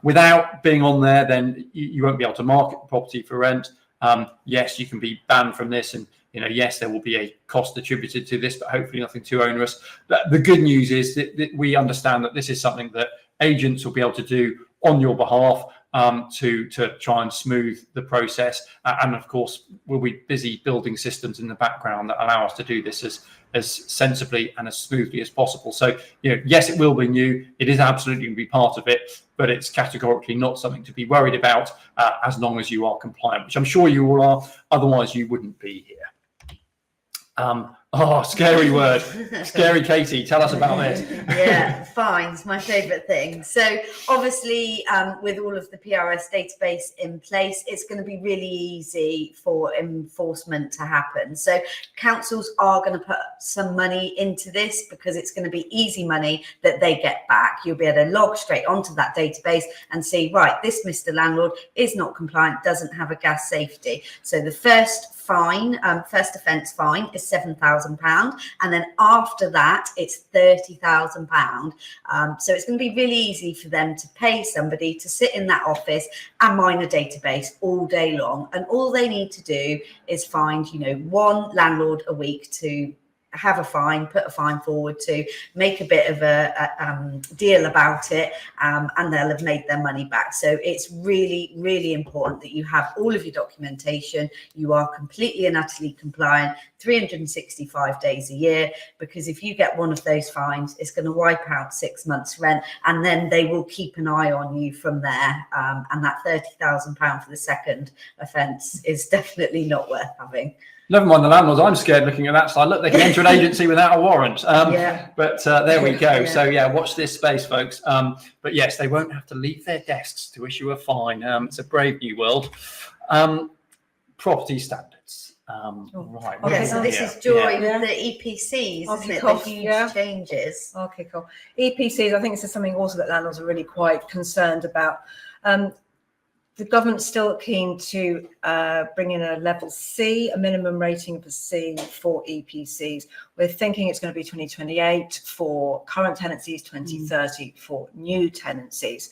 without being on there, then you won't be able to market the property for rent. Yes, you can be banned from this, and yes, there will be a cost attributed to this, but hopefully nothing too onerous. But the good news is that we understand that this is something that agents will be able to do on your behalf to try and smooth the process. And of course, we'll be busy building systems in the background that allow us to do this as sensibly and as smoothly as possible. So, yes, it will be new. It is absolutely going to be part of it, but it's categorically not something to be worried about as long as you are compliant, which I'm sure you all are. Otherwise, you wouldn't be here. Scary word. Scary Katie, tell us about this. Yeah, fines, my favourite thing. So obviously, with all of the PRS database in place, it's going to be really easy for enforcement to happen. So councils are going to put some money into this because it's going to be easy money that they get back. You'll be able to log straight onto that database and see, right, this Mr. Landlord is not compliant, doesn't have a gas safety. So the first offence fine is £7,000, and then after that it's £30,000. So it's going to be really easy for them to pay somebody to sit in that office and mine a database all day long, and all they need to do is find one landlord a week to have a fine, put a fine forward to, make a bit of a deal about it, and they'll have made their money back. So it's really, really important that you have all of your documentation. You are completely and utterly compliant 365 days a year, because if you get one of those fines, it's going to wipe out 6 months rent, and then they will keep an eye on you from there. And that £30,000 for the second offence is definitely not worth having. Never mind the landlords. I'm scared looking at that slide. Look, they can enter an agency without a warrant. But there we go. Yeah. So watch this space, folks. But yes, they won't have to leave their desks to issue a fine. It's a brave new world. Property standards. Right. Okay, so this is Joy with the EPCs, isn't it? The huge changes. I'll kick off. EPCs, I think this is something also that landlords are really quite concerned about. The government's still keen to bring in a level C, a minimum rating of a C for EPCs. We're thinking it's going to be 2028 for current tenancies, 2030 for new tenancies.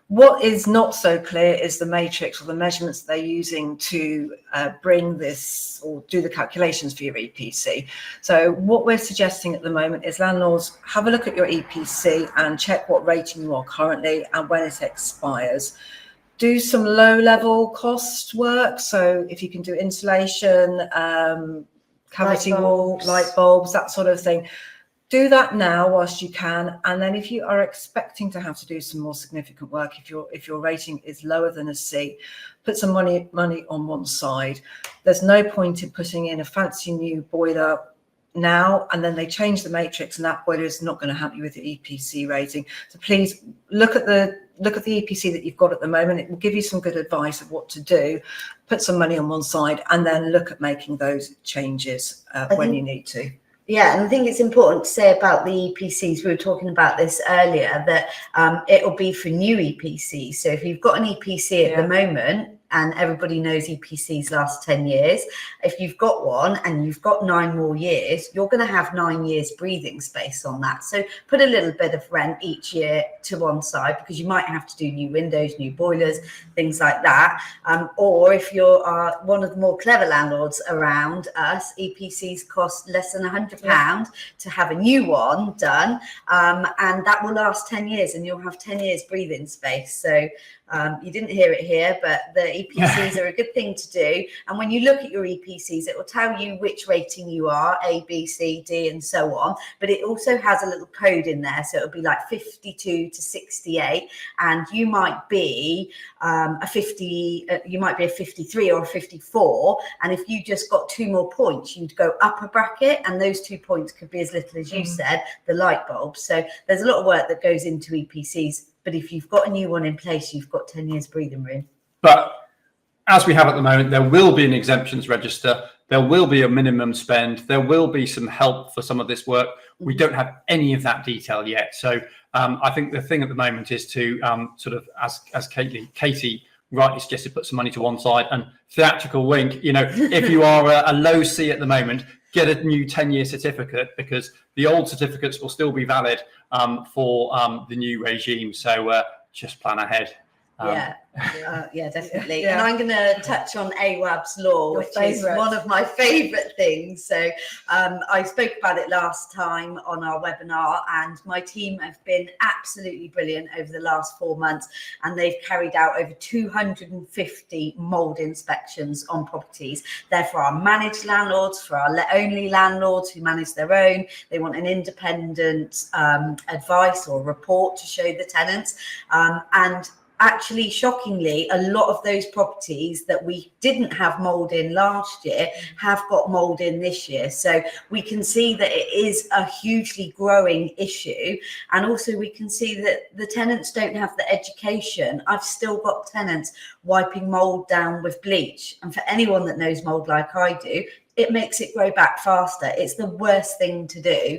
What is not so clear is the matrix or the measurements they're using to bring this or do the calculations for your EPC. So what we're suggesting at the moment is landlords have a look at your EPC and check what rating you are currently and when it expires. Do some low-level cost work. So if you can do insulation, cavity walls, light bulbs, that sort of thing, do that now whilst you can. And then if you are expecting to have to do some more significant work, if your rating is lower than a C, put some money on one side. There's no point in putting in a fancy new boiler now and then they change the matrix and that boiler is not going to help you with the EPC rating. So please look at the EPC that you've got at the moment. It will give you some good advice of what to do. Put some money on one side and then look at making those changes when you need to. Yeah, and I think it's important to say about the EPCs, we were talking about this earlier, that it'll be for new EPCs. So if you've got an EPC at the moment, and everybody knows EPCs last 10 years, if you've got one and you've got 9 more years, you're going to have 9 years breathing space on that. So put a little bit of rent each year to one side, because you might have to do new windows, new boilers, things like that. Or if you're one of the more clever landlords around us, EPCs cost less than £100 to have a new one done, and that will last 10 years and you'll have 10 years breathing space. So you didn't hear it here, but the EPCs are a good thing to do. And when you look at your EPCs, it will tell you which rating you are, A, B, C, D, and so on. But it also has a little code in there. So it'll be like 52 to 68. And you might be a 53 or a 54. And if you just got 2 more points, you'd go up a bracket. And those 2 points could be as little as you said, the light bulbs. So there's a lot of work that goes into EPCs. But if you've got a new one in place, you've got 10 years breathing room. But as we have at the moment, there will be an exemptions register. There will be a minimum spend. There will be some help for some of this work. We don't have any of that detail yet. So I think the thing at the moment is to sort of, as Katie rightly suggested, put some money to one side and theatrical wink. You know, if you are a low C at the moment, get a new 10-year certificate, because the old certificates will still be valid for the new regime. So just plan ahead. Yeah, definitely. And I'm going to touch on AWAB's law, which is one of my favourite things. So I spoke about it last time on our webinar, and my team have been absolutely brilliant over the last 4 months, and they've carried out over 250 mould inspections on properties. They're for our managed landlords, for our let-only landlords who manage their own. They want an independent advice or report to show the tenants, and actually, shockingly, a lot of those properties that we didn't have mould in last year have got mould in this year. So we can see that it is a hugely growing issue. And also we can see that the tenants don't have the education. I've still got tenants wiping mould down with bleach. And for anyone that knows mould like I do, it makes it grow back faster. It's the worst thing to do.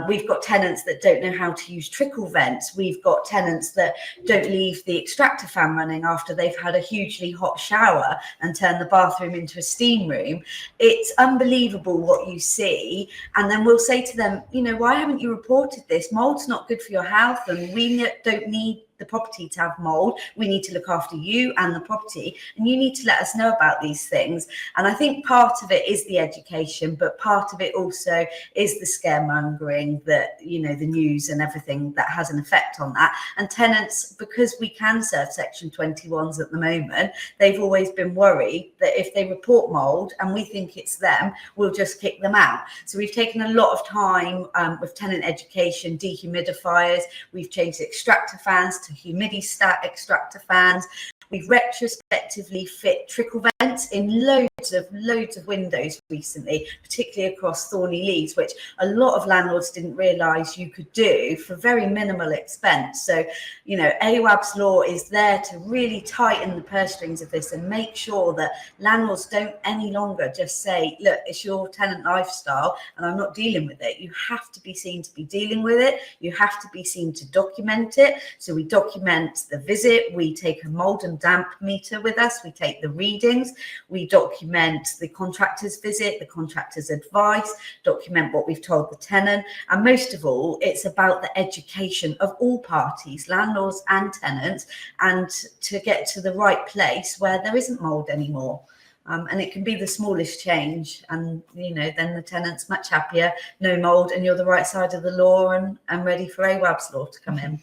We've got tenants that don't know how to use trickle vents. We've got tenants that don't leave the extractor fan running after they've had a hugely hot shower and turn the bathroom into a steam room. It's unbelievable what you see. And then we'll say to them, you know, why haven't you reported this? Mould's not good for your health, and we don't need the property to have mould. We need to look after you and the property, and you need to let us know about these things. And I think part of it is the education, but part of it also is the scaremongering that, you know, the news and everything that has an effect on that. And tenants, because we can serve Section 21s at the moment, they've always been worried that if they report mould and we think it's them, we'll just kick them out. So we've taken a lot of time with tenant education, dehumidifiers. We've changed extractor fans to humidistat extractor fans. We've retrospectively fit trickle vents in loads of windows recently, particularly across Thorny Leeds, which a lot of landlords didn't realise you could do for very minimal expense. So, you know, AWAB's law is there to really tighten the purse strings of this and make sure that landlords don't any longer just say, look, it's your tenant lifestyle and I'm not dealing with it. You have to be seen to be dealing with it. You have to be seen to document it. So we document the visit. We take a mould and damp meter with us. We take the readings. We document the contractor's visit, the contractor's advice, document what we've told the tenant. And most of all, it's about the education of all parties, landlords and tenants, and to get to the right place where there isn't mould anymore. And it can be the smallest change, and you know, then the tenant's much happier, no mould, and you're the right side of the law and ready for AWAB's law to come in.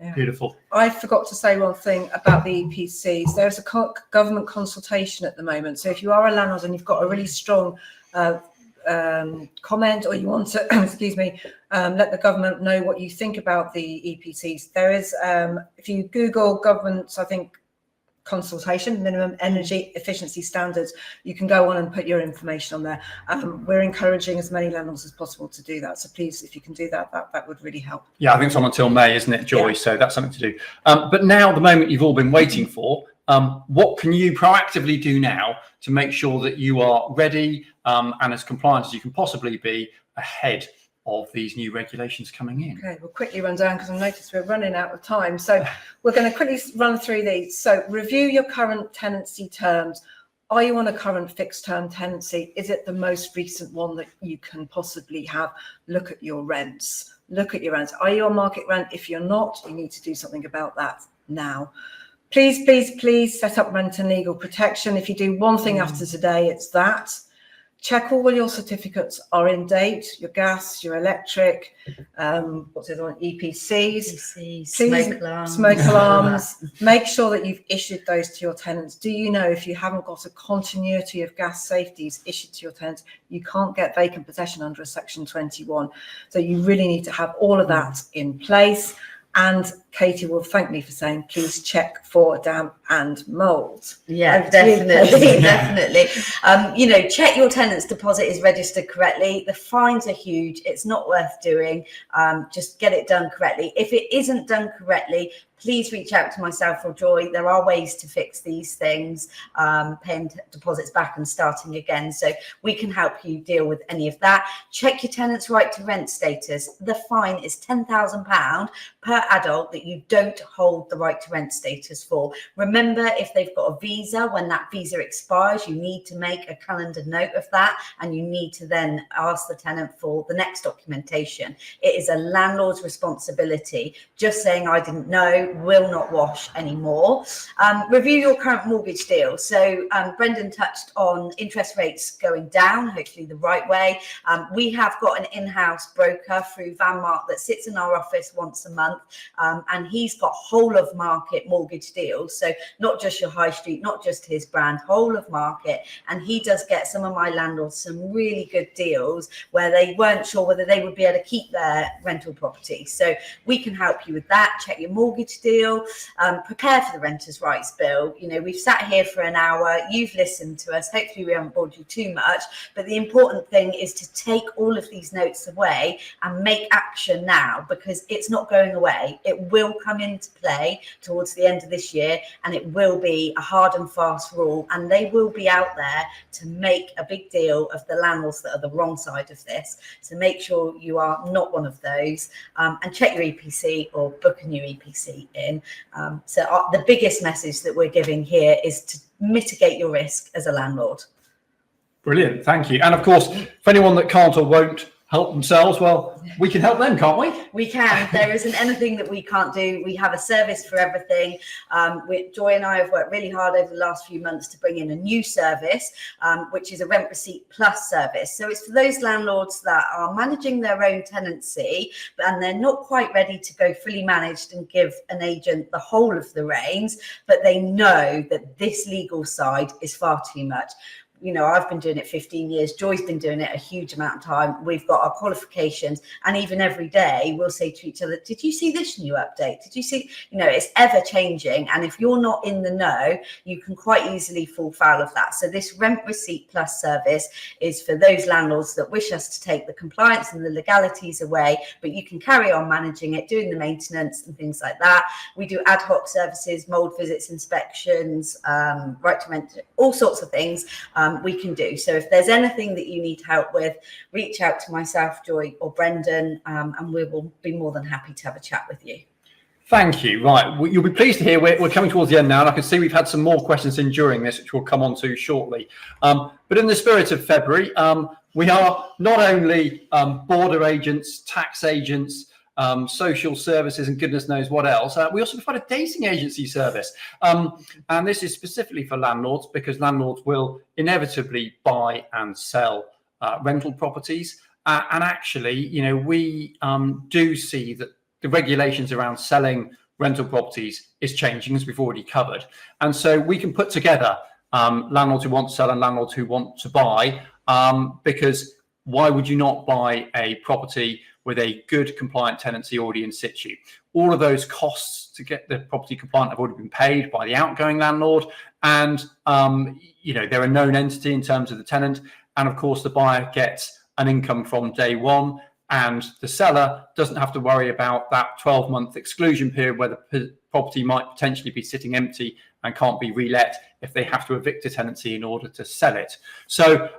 Yeah. Beautiful. I forgot to say one thing about the EPCs. There's a government consultation at the moment. So if you are a landlord and you've got a really strong comment, or you want to, excuse me, let the government know what you think about the EPCs, there is, if you Google government, I think, consultation, minimum energy efficiency standards, you can go on and put your information on there. We're encouraging as many landlords as possible to do that. So please, if you can do that, that would really help. Yeah, I think it's on until May, isn't it, Joy? Yeah. So that's something to do. But now, the moment you've all been waiting for, what can you proactively do now to make sure that you are ready and as compliant as you can possibly be ahead of these new regulations coming in? Okay, we'll quickly run down because I noticed we're running out of time. So we're going to quickly run through these. So review your current tenancy terms. Are you on a current fixed term tenancy? Is it the most recent one that you can possibly have? Look at your rents. Look at your rents. Are you on market rent? If you're not, you need to do something about that now. Please, please, please set up rent and legal protection. If you do one thing after today, it's that. Check all your certificates are in date, your gas, your electric, what's the other one, EPCs, smoke alarms. Make sure that you've issued those to your tenants. Do you know if you haven't got a continuity of gas safeties issued to your tenants, you can't get vacant possession under a Section 21. So you really need to have all of that in place. And Katie will thank me for saying, please check for damp and mold. Yeah, Over to you, definitely, Kate. definitely. Check your tenant's deposit is registered correctly. The fines are huge. It's not worth doing. Just get it done correctly. If it isn't done correctly, please reach out to myself or Joy. There are ways to fix these things, paying deposits back and starting again. So we can help you deal with any of that. Check your tenant's right to rent status. The fine is £10,000 per adult that you don't hold the right to rent status for. Remember, if they've got a visa, when that visa expires, you need to make a calendar note of that, and you need to then ask the tenant for the next documentation. It is a landlord's responsibility. Just saying I didn't know will not wash anymore. Review your current mortgage deal. So Brendan touched on interest rates going down, hopefully the right way. We have got an in-house broker through Vanmark that sits in our office once a month, and he's got whole of market mortgage deals. So not just your high street, not just his brand, whole of market. And he does get some of my landlords some really good deals where they weren't sure whether they would be able to keep their rental property. So we can help you with that. Check your mortgage deal, prepare for the Renters' Rights Bill. We've sat here for an hour, you've listened to us, hopefully we haven't bored you too much, but the important thing is to take all of these notes away and make action now, because it's not going away. It will come into play towards the end of this year, and it will be a hard and fast rule, and they will be out there to make a big deal of the landlords that are the wrong side of this. So make sure you are not one of those, and check your EPC or book a new EPC in. The biggest message that we're giving here is to mitigate your risk as a landlord. Brilliant, thank you. And of course, for anyone that can't or won't help themselves, well, we can help them, can't we? We can. There isn't anything that we can't do. We have a service for everything. Joy and I have worked really hard over the last few months to bring in a new service, which is a rent receipt plus service. So it's for those landlords that are managing their own tenancy, and they're not quite ready to go fully managed and give an agent the whole of the reins, but they know that this legal side is far too much. I've been doing it 15 years. Joy's been doing it a huge amount of time. We've got our qualifications, and even every day we'll say to each other, did you see this new update? Did you see, it's ever changing. And if you're not in the know, you can quite easily fall foul of that. So this rent receipt plus service is for those landlords that wish us to take the compliance and the legalities away, but you can carry on managing it, doing the maintenance and things like that. We do ad hoc services, mold visits, inspections, right to rent, all sorts of things. We can do. So if there's anything that you need help with, reach out to myself, Joy, or Brendan, and we will be more than happy to have a chat with you. Thank you. Right, you'll be pleased to hear we're coming towards the end now, and I can see we've had some more questions in during this, which we'll come on to shortly. But in the spirit of February, we are not only border agents, tax agents, social services, and goodness knows what else. We also provide a dating agency service. And this is specifically for landlords, because landlords will inevitably buy and sell rental properties. And actually, we do see that the regulations around selling rental properties is changing, as we've already covered. And so we can put together landlords who want to sell and landlords who want to buy, because why would you not buy a property with a good compliant tenancy already in situ? All of those costs to get the property compliant have already been paid by the outgoing landlord, and they're a known entity in terms of the tenant, and of course the buyer gets an income from day one, and the seller doesn't have to worry about that 12-month exclusion period where the property might potentially be sitting empty and can't be relet if they have to evict a tenancy in order to sell it. So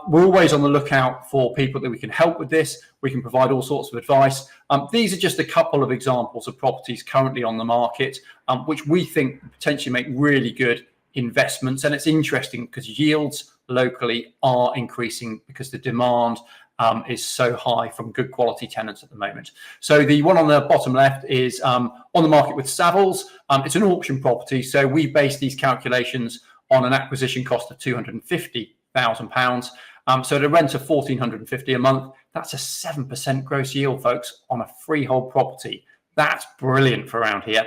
we're always on the lookout for people that we can help with this. We can provide all sorts of advice. These are just a couple of examples of properties currently on the market, which we think potentially make really good investments. And it's interesting because yields locally are increasing because the demand is so high from good quality tenants at the moment. So the one on the bottom left is on the market with Savills. It's an auction property, so we base these calculations on an acquisition cost of £250,000. So at a rent of £1,450 a month, that's a 7% gross yield, folks, on a freehold property. That's brilliant for around here.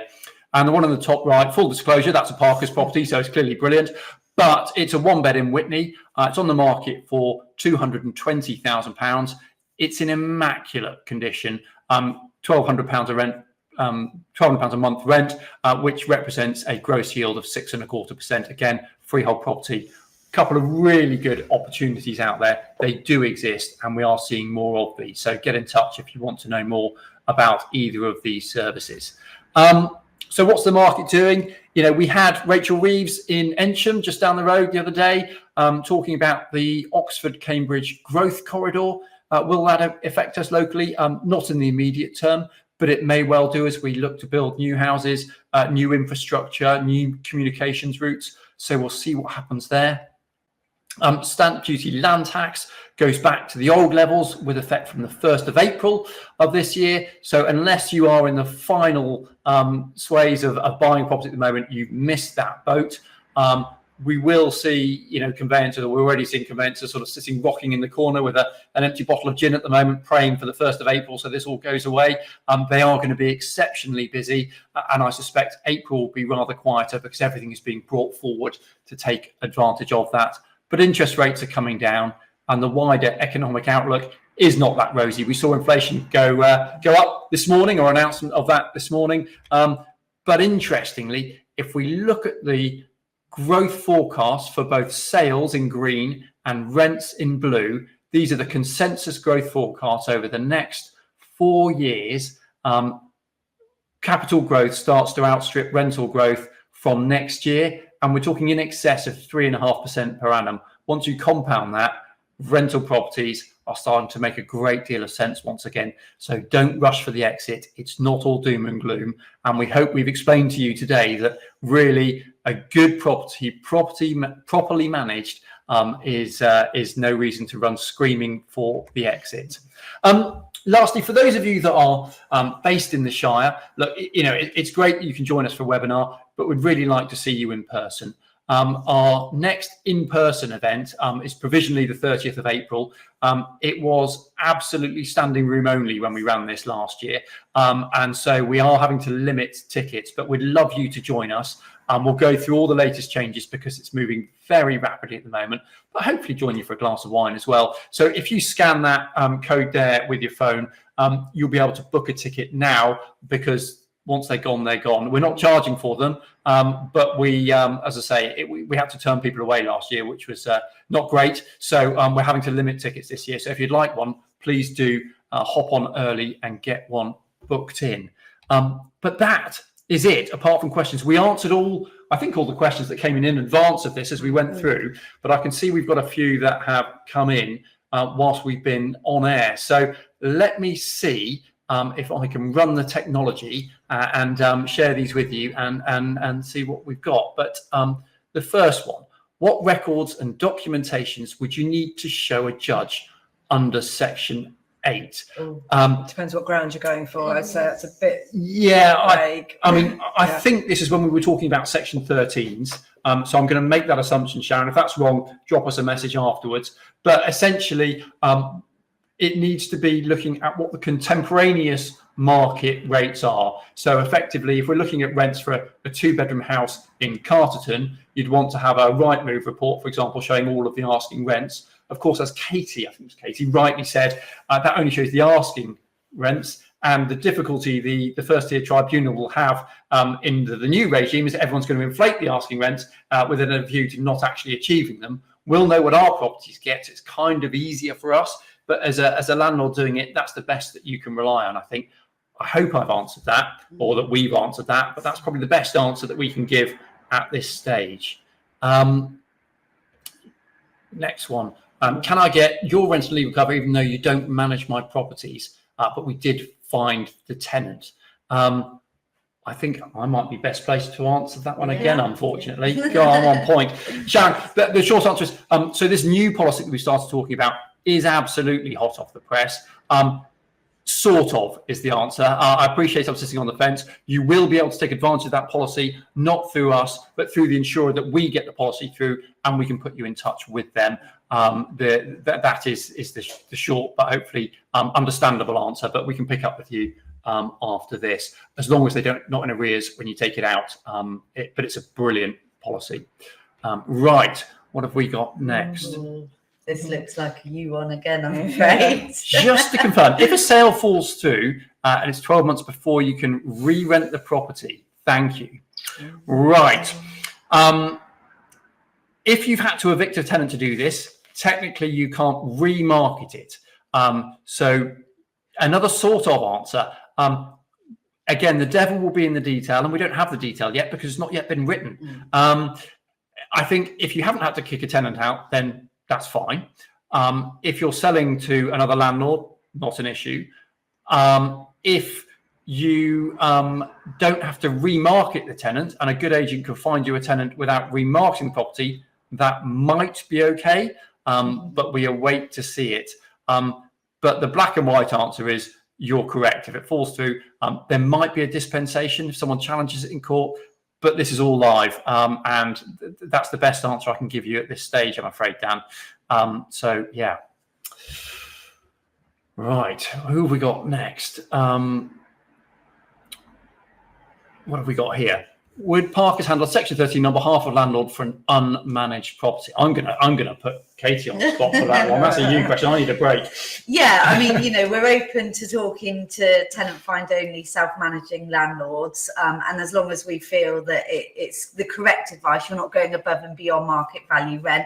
And the one on the top right, full disclosure, that's a Parker's property, so it's clearly brilliant. But it's a one-bed in Witney. It's on the market for £220,000. It's in immaculate condition. £1,200 a rent £1,200 a month rent, which represents a gross yield of 6.25%. Again, freehold property. Couple of really good opportunities out there. They do exist, and we are seeing more of these. So get in touch if you want to know more about either of these services. So what's the market doing? We had Rachel Reeves in Ensham just down the road the other day talking about the Oxford-Cambridge growth corridor. Will that affect us locally? Not in the immediate term, but it may well do as we look to build new houses, new infrastructure, new communications routes. So we'll see what happens there. Stamp duty land tax goes back to the old levels with effect from the 1st of April of this year. So unless you are in the final sways of buying property at the moment, you've missed that boat. We will see, conveyancers, or we're already seeing conveyancers sort of sitting rocking in the corner with an empty bottle of gin at the moment, praying for the 1st of April so this all goes away. They are going to be exceptionally busy, and I suspect April will be rather quieter because everything is being brought forward to take advantage of that. But interest rates are coming down, and the wider economic outlook is not that rosy. We saw inflation go up this morning, or announcement of that this morning. But interestingly, if we look at the growth forecast for both sales in green and rents in blue, these are the consensus growth forecasts over the next 4 years. Capital growth starts to outstrip rental growth from next year, and we're talking in excess of 3.5% per annum. Once you compound that, rental properties are starting to make a great deal of sense once again. So don't rush for the exit. It's not all doom and gloom. And we hope we've explained to you today that really a good property properly managed is no reason to run screaming for the exit. Lastly, for those of you that are based in the Shire, look, it's great that you can join us for a webinar, but we'd really like to see you in person. Our next in-person event is provisionally the 30th of April. It was absolutely standing room only when we ran this last year. And so we are having to limit tickets, but we'd love you to join us. We'll go through all the latest changes because it's moving very rapidly at the moment, but hopefully join you for a glass of wine as well. So if you scan that code there with your phone, you'll be able to book a ticket now, because once they're gone, they're gone. We're not charging for them, but we, as I say, we had to turn people away last year, which was not great. So we're having to limit tickets this year. So if you'd like one, please do hop on early and get one booked in. But that is it. Apart from questions, we answered all the questions that came in advance of this as we went through, but I can see we've got a few that have come in whilst we've been on air. So let me see if I can run the technology and share these with you and see what we've got. But the first one, what records and documentations would you need to show a judge under Section 8? Depends what ground you're going for. I'd say that's a bit vague. I think this is when we were talking about Section 13s. So I'm going to make that assumption, Sharon. If that's wrong, drop us a message afterwards. But essentially, it needs to be looking at what the contemporaneous market rates are. So effectively, if we're looking at rents for a 2-bedroom house in Carterton, you'd want to have a Rightmove report, for example, showing all of the asking rents. Of course, as Katie rightly said, that only shows the asking rents. And the difficulty the first tier tribunal will have in the new regime is that everyone's going to inflate the asking rents with a view to not actually achieving them. We'll know what our properties get. It's kind of easier for us. But as a landlord doing it, that's the best that you can rely on, I think. I hope I've answered that, or that we've answered that, but that's probably the best answer that we can give at this stage. Next one. Can I get your rental legal cover even though you don't manage my properties, but we did find the tenant? I think I might be best placed to answer that one again, unfortunately. Go on, one point. Sharon, the short answer is, so this new policy that we started talking about is absolutely hot off the press. Sort of is the answer. I appreciate I'm sitting on the fence. You will be able to take advantage of that policy, not through us, but through the insurer that we get the policy through, and we can put you in touch with them. That is the short, but hopefully understandable answer. But we can pick up with you after this, as long as they don't not in arrears when you take it out. But it's a brilliant policy. Right, what have we got next? This looks like a you one again, I'm afraid. Just to confirm, if a sale falls through and it's 12 months before you can re-rent the property. Thank you. Right. If you've had to evict a tenant to do this, technically you can't remarket it. So another sort of answer, again, the devil will be in the detail, and we don't have the detail yet because it's not yet been written. I think if you haven't had to kick a tenant out, then that's fine. If you're selling to another landlord, not an issue. If you don't have to remarket the tenant, and a good agent can find you a tenant without remarketing the property, that might be okay, but we await to see it. But the black and white answer is you're correct. If it falls through, there might be a dispensation if someone challenges it in court, but this is all live, and that's the best answer I can give you at this stage, I'm afraid, Dan. So, yeah. Right, who have we got next? What have we got here? Would Parkers handle Section 13 on behalf of landlord for an unmanaged property? I'm gonna put Katie on the spot for that one. That's a you question. I need a break. Yeah, I mean, we're open to talking to tenant find only self-managing landlords, and as long as we feel that it's the correct advice, you're not going above and beyond market value rent.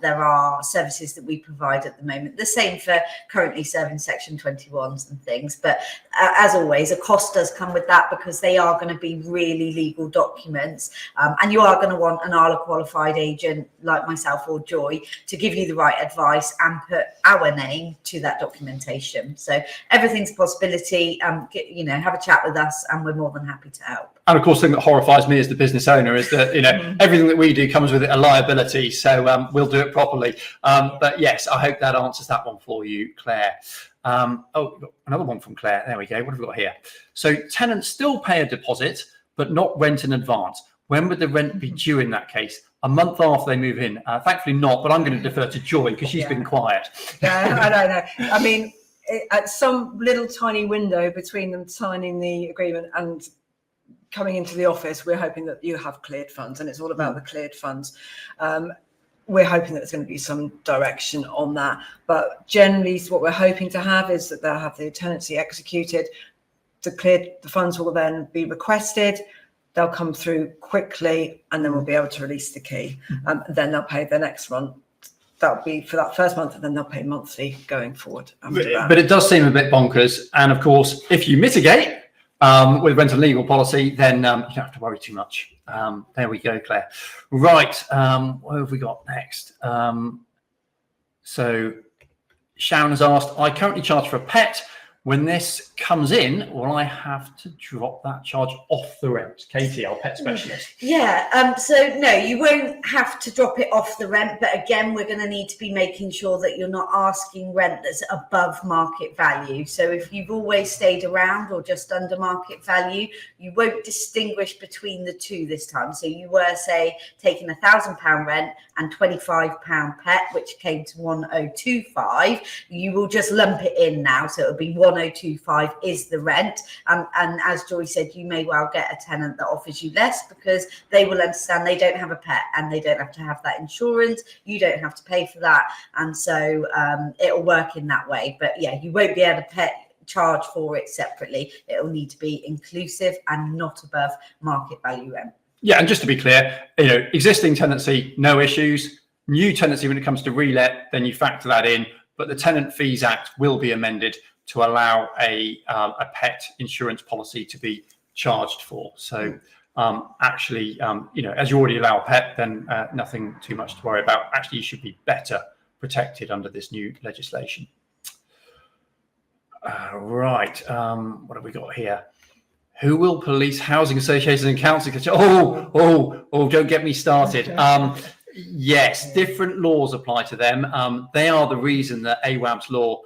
There are services that we provide at the moment. The same for currently serving Section 21s and things. But as always, a cost does come with that because they are going to be really legal documents, and you are going to want an ALA qualified agent like myself or Joy to give you the right advice and put our name to that documentation. So everything's a possibility. Have a chat with us, and we're more than happy to help. And of course, the thing that horrifies me as the business owner is that everything that we do comes with a liability. So we'll do it properly. But yes, I hope that answers that one for you, Claire. Another one from Claire. There we go. What have we got here? So tenants still pay a deposit, but not rent in advance. When would the rent be due in that case? A month after they move in? Thankfully not, but I'm going to defer to Joy because she's been quiet. Yeah, I don't know. I mean, at some little tiny window between them signing the agreement and coming into the office, we're hoping that you have cleared funds, and it's all about the cleared funds. We're hoping that there's going to be some direction on that. But generally, what we're hoping to have is that they'll have the tenancy executed. The funds will then be requested. They'll come through quickly, and then we'll be able to release the key. Then they'll pay the next one. That'll be for that first month, and then they'll pay monthly going forward. But it does seem a bit bonkers. And of course, if you mitigate with rental legal policy, then you don't have to worry too much. There we go, Claire. Right, what have we got next? So Sharon has asked, I currently charge for a pet. When this comes in, will I have to drop that charge off the rent? Katie, our pet specialist. Yeah, so no, you won't have to drop it off the rent. But again, we're going to need to be making sure that you're not asking rent that's above market value. So if you've always stayed around or just under market value, you won't distinguish between the two this time. So you were, say, taking £1,000 rent and £25 pet, which came to 1025. You will just lump it in now. So it'll be 1025 is the rent. And as Joy said, you may well get a tenant that offers you less because they will understand they don't have a pet and they don't have to have that insurance. You don't have to pay for that. And so it'll work in that way. But yeah, you won't be able to charge for it separately. It'll need to be inclusive and not above market value rent. Yeah, and just to be clear, existing tenancy, no issues. New tenancy, when it comes to relet, then you factor that in. But the Tenant Fees Act will be amended to allow a pet insurance policy to be charged for. So as you already allow a pet, then nothing too much to worry about. Actually, you should be better protected under this new legislation. Right, what have we got here? Who will police housing associations and council? Oh, don't get me started. Yes, different laws apply to them. They are the reason that AWAB's law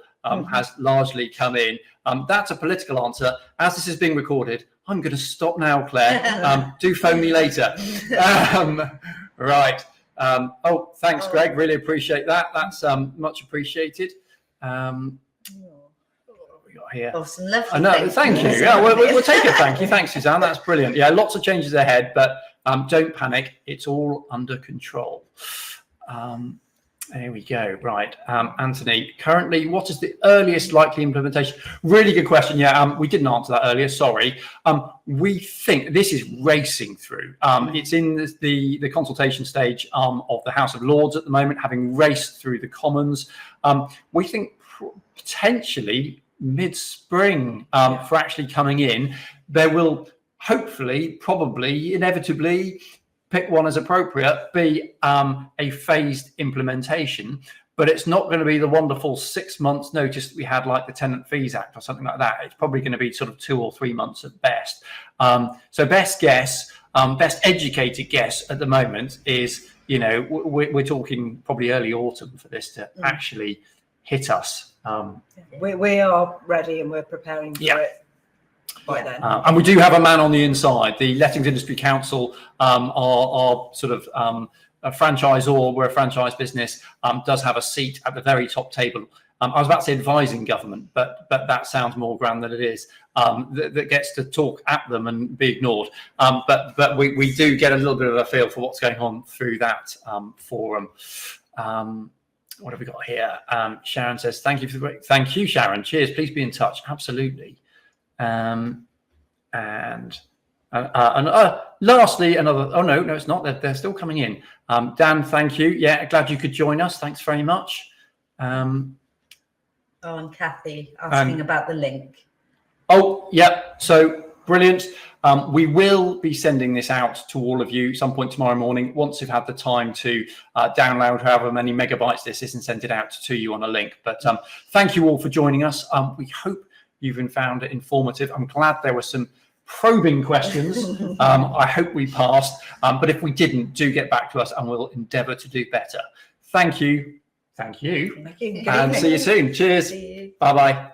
has largely come in. That's a political answer. As this is being recorded, I'm going to stop now, Claire. Do phone me later. Right. Thanks, Greg. Really appreciate that. That's much appreciated. Here. Awesome, lovely. I know, thank you. Yeah, we'll take a thank you. Thanks, Suzanne. That's brilliant. Yeah, lots of changes ahead, but don't panic. It's all under control. There we go. Right. Anthony, currently, what is the earliest likely implementation? Really good question. Yeah, we didn't answer that earlier. Sorry. We think this is racing through. It's in the consultation stage of the House of Lords at the moment, having raced through the Commons. We think potentially mid-spring for actually coming in. There will hopefully, probably, inevitably, pick one as appropriate, be a phased implementation, but it's not going to be the wonderful 6 months notice that we had, like the Tenant Fees Act or something like that. It's probably going to be sort of 2 or 3 months at best. So best guess, best educated guess at the moment is, you know, we're talking probably early autumn for this to actually hit us. We are ready and we're preparing for it. By then. And we do have a man on the inside. The Lettings Industry Council are sort of a franchisor. We're a franchise business, does have a seat at the very top table. I was about to say advising government, but that sounds more grand than it is. That gets to talk at them and be ignored. But we do get a little bit of a feel for what's going on through that forum. What have we got here? Sharon says, thank you for the great. Thank you, Sharon. Cheers. Please be in touch. Absolutely. Lastly, another. Oh no, it's not. They're still coming in. Dan, thank you. Yeah, glad you could join us. Thanks very much. And Kathy asking about the link. Oh, yeah. So brilliant. We will be sending this out to all of you some point tomorrow morning once you've had the time to download however many megabytes this is and send it out to you on a link. But thank you all for joining us. We hope you've found it informative. I'm glad there were some probing questions. I hope we passed. But if we didn't, do get back to us and we'll endeavour to do better. Thank you. Thank you. Thank you. And see you soon. Cheers. Bye-bye.